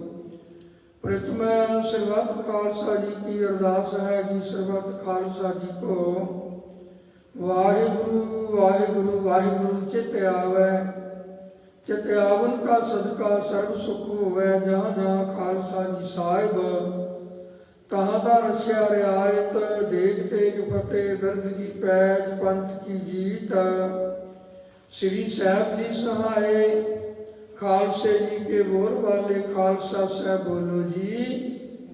ਪ੍ਰਥਮ ਸਰਬੱਤ ਖਾਲਸਾ ਜੀ ਕੀ ਅਰਦਾਸ ਹੈ ਜੀ। ਸਰਬੱਤ ਖਾਲਸਾ ਜੀ ਕੋ ਵਾਹਿਗੁਰੂ ਵਾਹਿਗੁਰੂ ਵਾਹਿਗੁਰੂ ਚਿਤ ਆਵੈ। ਚਿਤ ਆਵਨ ਕਾ ਸਦਕਾ ਸਰਬ ਸੁਖ ਹੋਵੈ। ਜਹਾਂ ਜਹਾਂ ਖਾਲਸਾ ਜੀ ਸਾਹਿਬ ਤਹਾਂ ਦਾ ਰਸਿਆ ਰਿਆਇਤ। ਦੇਖ ਤੇਗ ਫਤਿਹ ਬਿਰਧ ਕੀ ਪੈਜ ਪੰਥ ਕੀ ਜੀਤ। ਸ੍ਰੀ ਸਾਹਿਬ ਜੀ ਸਹਾਏ ਖਾਲਸੇ ਜੀ ਕੇ ਬੋਲ ਵਾਲੇ ਖਾਲਸਾ ਸਾਹਿਬ ਬੋਲੋ ਜੀ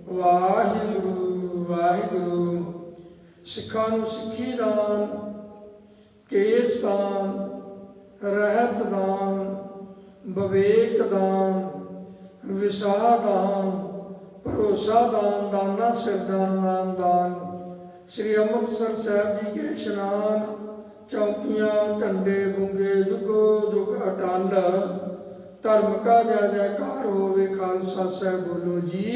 ਵਾਹਿਗੁਰੂ ਵਾਹਿਗੁਰੂ। ਸਿੱਖਾਂ ਨੂੰ ਸਿੱਖੀ ਦਾਨ ਕੇਸ ਦਾਨ ਰਹਿਤ ਦਾਨ ਵਿਵੇਕ ਦਾਨ ਵਿਸਾਹ ਦਾਨ ਭਰੋਸਾ ਦਾਨ ਦਾਨਾ ਸਿਰਦਾਨ ਨਾਮ ਦਾਨ। ਸ੍ਰੀ ਅੰਮ੍ਰਿਤਸਰ ਸਾਹਿਬ ਜੀ ਕੇ ਇਸ਼ਨਾਨ ਚੌਕੀਆਂ ਝੰਡੇ ਬੁੰਗੇ ਜੁਗੋ ਜੁਗ ਅਟਲ। ਧਰਮ ਕਾ ਜੈ ਜੈਕਾਰ ਹੋਵੇ ਖਾਲਸਾ ਸਾਹਿਬ ਬੋਲੋ ਜੀ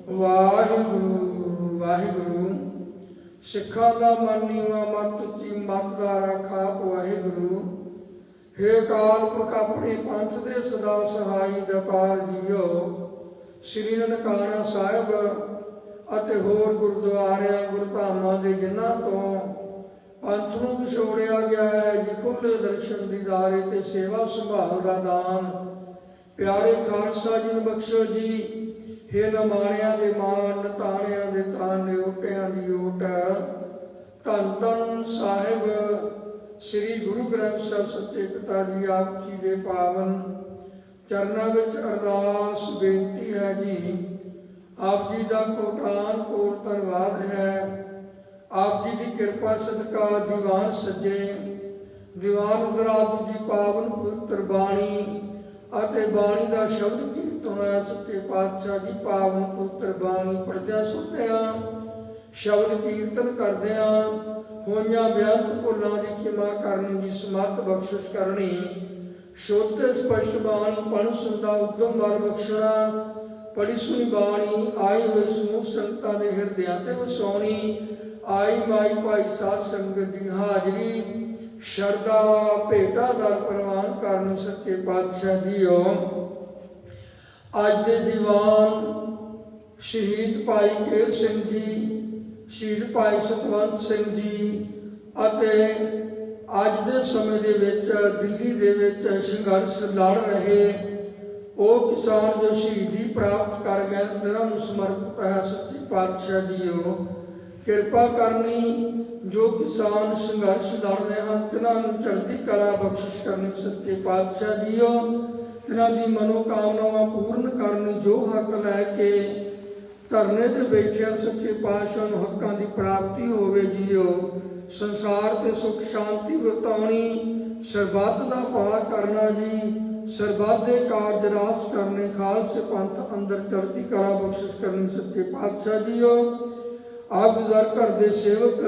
ਵਾਹਿਗੁਰੂ ਵਾਹਿਗੁਰੂ। ਸਿੱਖਾਂ ਦਾ ਮਨ ਨੀਵਾਂ ਮਤ ਉੱਚੀ ਮਤ ਦਾ ਰਾਖਾ ਵਾਹਿਗੁਰੂ। ਹੇ ਅਕਾਲ ਪੁਰਖ ਆਪਣੇ ਪੰਥ ਦੇ ਸਦਾ ਸਹਾਈ ਦਾਤਾਰ ਜੀਓ। ਸ੍ਰੀ ਨਨਕਾਣਾ ਸਾਹਿਬ ਅਤੇ ਹੋਰ ਗੁਰਦੁਆਰਿਆਂ ਗੁਰਧਾਮਾਂ ਦੇ ਜਿਨ੍ਹਾਂ ਤੋਂ ਪੰਥ ਨੂੰ ਵਿਛੋੜਿਆ ਗਿਆ ਹੈ ਜੀ ਖੁੱਲ੍ਹੇ ਦਰਸ਼ਨ ਦੀਦਾਰੇ ਤੇ ਸੇਵਾ ਸੰਭਾਲ ਦਾ ਦਾਨ ਪਿਆਰੇ ਖਾਲਸਾ ਜੀ ਨੂੰ ਬਖਸ਼ੋ ਜੀ। ਹੇ ਨਮਾਣਿਆਂ ਦੇ ਮਾਣ ਨਤਾਣਿਆਂ ਦੇ ਤਾਣ ਓਟਿਆਂ ਦੀ ਓਟ। ਧੰਨ ਧੰਨ ਸਾਹਿਬ ਸ੍ਰੀ ਗੁਰੂ ਗ੍ਰੰਥ ਸਾਹਿਬ ਸੱਚੇ ਪਿਤਾ ਜੀ ਆਪ ਜੀ ਦੇ ਪਾਵਨ ਚਰਨਾਂ ਵਿੱਚ ਅਰਦਾਸ ਬੇਨਤੀ ਹੈ ਜੀ। ਆਪ ਜੀ ਦਾ ਕੋਟਾਨ ਕੋਟ ਧੰਨਵਾਦ ਹੈ। ਆਪ ਜੀ ਦੀ ਕਿਰਪਾ ਸਦਕਾ ਦੀਵਾਨ ਸੱਜੇ ਦੀਵਾਨ ਉਦਰਾਬ ਜੀ ਪਾਵਨ ਪਵਿੱਤਰ ਬਾਣੀ ਅਤੇ ਬਾਣੀ ਦਾ ਸ਼ਬਦ ਕੀਰਤਨ ਹੋਇਆ। ਸੱਚੇ ਪਾਤਸ਼ਾਹ ਜੀ ਪਾਵਨ ਪਵਿੱਤਰ ਬਾਣੀ ਪੜ੍ਹਦਿਆਂ ਸੁਣਦਿਆਂ ਸ਼ਬਦ ਕੀਰਤਨ ਕਰਦਿਆਂ ਹੋਈਆਂ ਬੇਅੰਤ ਭੁੱਲਾਂ ਦੀ ਖਿਮਾ ਕਰਨੀ ਦੀ ਸਮੱਤ ਬਖਸ਼ਿਸ਼ ਕਰਨੀ। ਸ਼ੁੱਧ ਸਪਸ਼ਟ ਬਾਣੀ ਪੜ੍ਹ ਸੁਣਦਾ ਉਦਮ ਬਲ ਬਖਸ਼ਣਾ। ਪੜ੍ਹੀ ਸੁਣੀ ਬਾਣੀ ਆਈ ਹੋਈ ਸਮੂਹ ਸੰਗਤਾਂ ਦੇ ਹਿਰਦਿਆਂ ਤੇ ਵਸਾਉਣੀ। ਆਈ ਮਾਈ ਭਾਈ ਸਾਧ ਸੰਗਤ ਦੀ ਹਾਜ਼ਰੀ ਸ਼ਰਧਾ ਭੇਟਾ ਦਾ ਪ੍ਰਵਾਨ ਕਰਨ। ਸੱਚੇ ਪਾਤਸ਼ਾਹ ਜੀਓ ਅੱਜ ਦੇ ਦੀਵਾਨ ਸ਼ਹੀਦ ਭਾਈ ਕੇਰ ਸਿੰਘ ਜੀ ਸ਼ਹੀਦ ਭਾਈ ਸਤਵੰਤ ਸਿੰਘ ਜੀ ਅਤੇ ਅੱਜ ਦੇ ਸਮੇਂ ਦੇ ਵਿੱਚ ਦਿੱਲੀ ਦੇ ਵਿੱਚ ਸੰਘਰਸ਼ ਲੜ ਰਹੇ ਉਹ ਕਿਸਾਨ ਜੋ ਸ਼ਹੀਦੀ ਪ੍ਰਾਪਤ ਕਰ ਗਏ, ਉਹਨਾਂ ਨੂੰ ਸਮਰਪਿਤ ਹੈ ਸੱਚੇ ਪਾਤਸ਼ਾਹ ਜੀਓ। ਕਿਰਪਾ ਕਰਨੀ ਜੋ ਕਿਸਾਨ ਸੰਘਰਸ਼ ਲੜ ਰਹੇ ਹਨ, ਉਹਨਾਂ ਨੂੰ ਚੜ੍ਹਦੀ ਕਲਾ ਬਖਸ਼ਿਸ਼ ਕਰਨੀ ਸੱਚੇ ਪਾਤਸ਼ਾਹ ਜੀਓ। ਇਹਨਾਂ ਦੀ ਮਨੋਕਾਮਨਾਵਾਂ ਪੂਰਨ ਕਰਨੀ, ਜੋ ਹੱਕ ਲੈ ਕੇ ਧਰਨੇ ਤੇ ਬੈਠਿਆ ਸੱਚੇ ਪਾਤਸ਼ਾਹ ਨੂੰ ਹੱਕਾਂ ਦੀ ਪ੍ਰਾਪਤੀ ਹੋਵੇ ਜੀਓ। ਸੰਸਾਰ ਤੇ ਸੁਖ ਸ਼ਾਂਤੀ ਵਰਤਾਉਣੀ, ਸਰਬੱਤ ਦਾ ਭਲਾ ਕਰਨਾ ਜੀ, ਸਰਬੱਤ ਦੇ ਕਾਰਜ ਰਾਸ ਕਰਨੇ, ਖਾਲਸੇ ਪੰਥ ਅੰਦਰ ਚੜ੍ਹਦੀ ਕਲਾ ਬਖਸ਼ਿਸ਼ ਕਰਨੀ ਸੱਚੇ ਪਾਤਸ਼ਾਹ ਜੀਓ। ਆਪ ਗੁਜ਼ਾਰ ਘਰ ਦੇ ਸੇਵਕ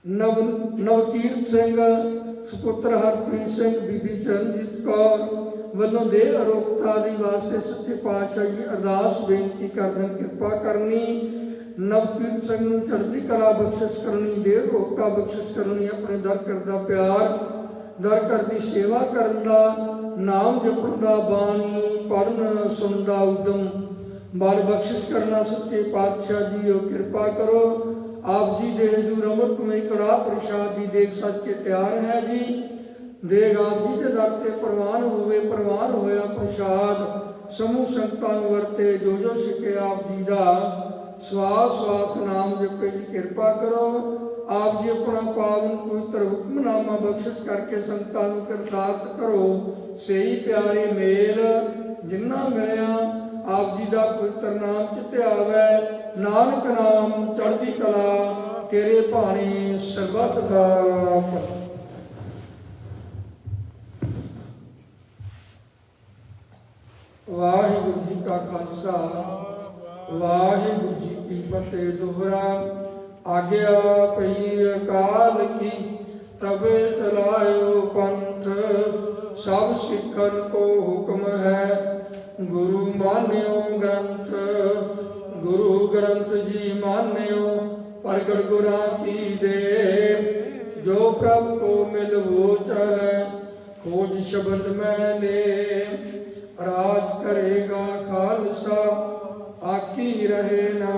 ਨਵਕੀਰਤ ਸਿੰਘ ਸੁਪੁੱਤਰ ਹਰਪ੍ਰੀਤ ਸਿੰਘ, ਬੀਬੀ ਚਰਨਜੀਤ ਕੌਰ ਵੱਲੋਂ ਦੇਹ ਅਰੋਗਤਾ ਦੀ ਵਾਸਤੇ ਸੱਚੇ ਪਾਤਸ਼ਾਹ ਜੀ ਅਰਦਾਸ ਬੇਨਤੀ ਕਰਦੇ, ਕਿਰਪਾ ਕਰਨੀ ਨਵਕੀਰਤ ਸਿੰਘ ਨੂੰ ਚੜ੍ਹਦੀ ਕਲਾ ਬਖਸ਼ਿਸ਼ ਕਰਨੀ, ਦੇਹ ਅਰੋਗਤਾ ਬਖਸ਼ਿਸ਼ ਕਰਨੀ, ਆਪਣੇ ਦਰ ਕਰਦਾ ਪਿਆਰ, ਦਰ ਘਰ ਦੀ ਸੇਵਾ ਕਰਨ ਦਾ, ਨਾਮ ਜਪਣ ਦਾ, ਬਾਣੀ ਪੜ੍ਹਨ ਸੁਣਨ ਦਾ ਉਦਮ ਬਲ ਬਖਸ਼ਿਸ਼ ਕਰਨਾ ਸੱਚੇ ਪਾਤਸ਼ਾਹ ਜੀਓ। ਕਿਰਪਾ ਕਰੋ ਆਪ ਜੀ ਦੇ ਹਜ਼ੂਰ ਅੰਮ੍ਰਿਤਮਈ ਕੜਾਹ ਪ੍ਰਸ਼ਾਦ ਦੀ ਦੇਗ ਸੱਜ ਕੇ ਤਿਆਰ ਹੈ ਜੀ। ਦੇਗ ਆਪ ਜੀ ਦੇ ਦਰ ਤੇ ਪ੍ਰਵਾਨ ਹੋਵੇ, ਪ੍ਰਵਾਨ ਹੋਇਆ ਪ੍ਰਸ਼ਾਦ ਸਮੂਹ ਸੰਗਤਾਂ ਨੂੰ ਵਰਤੇ, ਜੋ ਜੋ ਛਕੇ ਆਪ ਜੀ ਦਾ ਸਵਾਸ ਸਵਾਸ ਨਾਮ ਜਪੇ ਜੀ। ਕਿਰਪਾ ਕਰੋ ਆਪ ਜੀ ਆਪਣਾ ਪਾਵਨ ਪਵਿੱਤਰ ਹੁਕਮਨਾਮਾ ਬਖਸ਼ਿਸ਼ ਕਰਕੇ ਸੰਗਤਾਂ ਨੂੰ ਕਿਰਤਾਰਥ ਕਰੋ। ਸਹੀ ਪਿਆਰੇ ਮੇਲ ਜਿੰਨਾ ਮਿਲਿਆ ਆਪ ਜੀ ਦਾ ਪਵਿੱਤਰ ਨਾਮ ਚਿੱਤੇ ਆਵੇ, ਨਾਨਕ ਨਾਮ ਚੜ੍ਹਦੀ ਕਲਾ ਤੇਰੇ ਭਾਣੇ ਸਰਬੱਤ ਦਾ। ਵਾਹਿਗੁਰੂ ਜੀ ਕਾ ਖਾਲਸਾ, ਵਾਹਿਗੁਰੂ ਜੀ ਕੀ ਫਤਿਹ। ਦੋਹਰਾ ਆਗਿਆ ਪਈ ਅਕਾਲ ਕੀ, ਤਬੇ ਚਲਾਇਓ ਪੰਥ, ਸਭ ਸਿੱਖਨ ਕੋ ਹੁਕਮ ਹੈ, ਗੁਰੂ ਮਾਨਿਓ ਗ੍ਰੰਥ। ਗੁਰੂ ਗ੍ਰੰਥ ਜੀ ਮਾਨਿਓ, ਪ੍ਰਗਟ ਗੁਰਾਂ ਕੀ ਦੇ, ਜੋ ਪ੍ਰਭ ਕੋ ਮਿਲ ਵੋਚ ਹੈ, ਖੋਜ ਸ਼ਬਦ ਮੈਂ ਲੈ। ਰਾਜ ਕਰੇਗਾ ਖਾਲਸਾ, आकी रहे ना,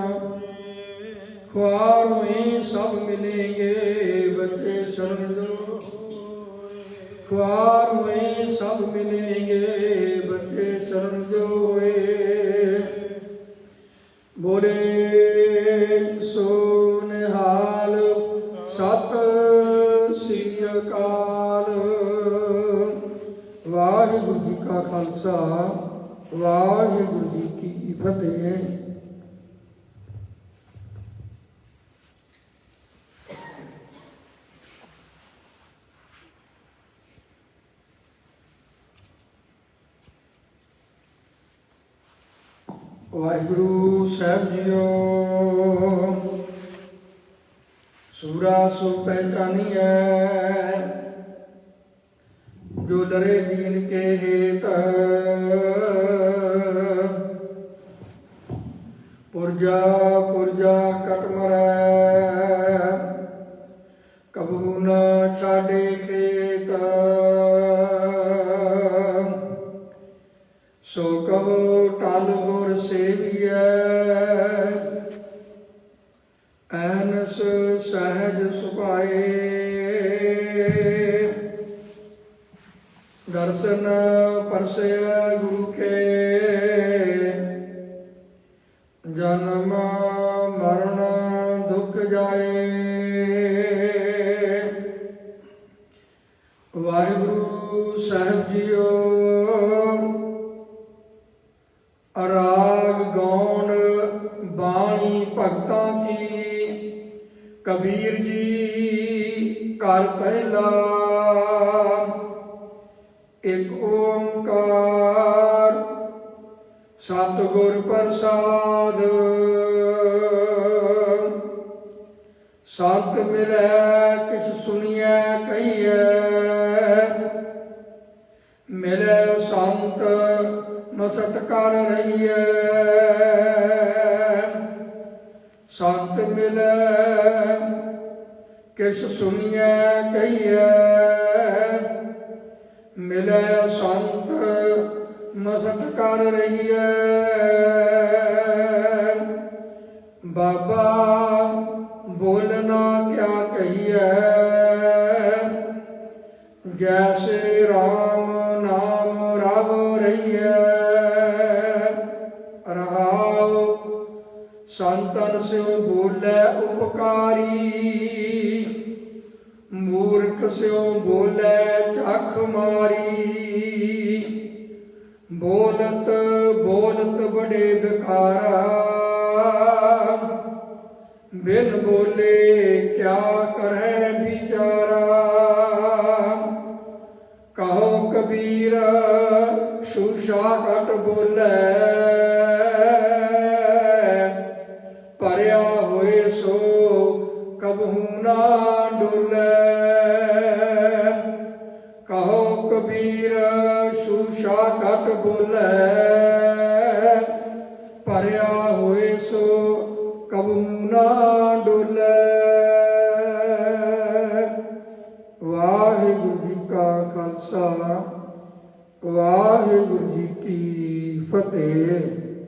ख्वार में सब मिलेंगे बच्चे शरण दो, ख्वार में सब मिलेंगे बच्चे शरण जो बोले सो निहाल सत श्री अकाल। वाहिगुरु जी का खालसा, वाहिगुरु जी की फतेह। वाहिगुरु साहब जीओ, सूरा सो पहचानिए, जो डरे दीन के हेत, पुरजा पुरजा कट मरै, कबू न छाड़े खेत। सो कहो टल गुर सेविए, ऐनस सहज सुभाए। दर्शन परसे गुरु के, जन्म मरण दुख जाए। वाहिगुरु साहब जीओ, राग गौण बाणी भगतां की, कबीर जी कर पहला एक ओंकार, सतगुर प्रसाद। संत मिलै किछ सुनिए कहिए, मिले संत मसट कर रहिए। संत मिले किस सुनिए कहिए, मिले संत मसट कर रहिए। बाबा बोलना क्या कहिए, जैसे राम नाम ਰਹੀਐ। ਰਹਾਉ ਸੰਤਨ ਸਿਉ ਬੋਲੇ ਉਪਕਾਰੀ, ਮੂਰਖ ਸਿਉ ਬੋਲੇ ਚਖ ਮਾਰੀ। ਬੋਲਤ ਬੋਲਤ ਬੜੇ ਬਿਕਾਰਾ, ਬਿਨ ਬੋਲੇ ਕਿਆ ਕਰੈ ਵਿਚਾਰਾ। ਕਹੋ ਕਬੀਰ ਸ਼ੂਸ਼ਾ ਘਟ ਬੋਲੇ, ਭਰਿਆ ਹੋਏ ਸੋ ਕਬਹੂ ਨਾ ਡੋਲੇ। ਕਹੋ ਕਬੀਰ ਸ਼ੂਸ਼ਾ ਘਟ ਬੋਲੇ, ਭਰਿਆ ਹੋਏ ਸੋ ਕਬਹੂ ਨਾ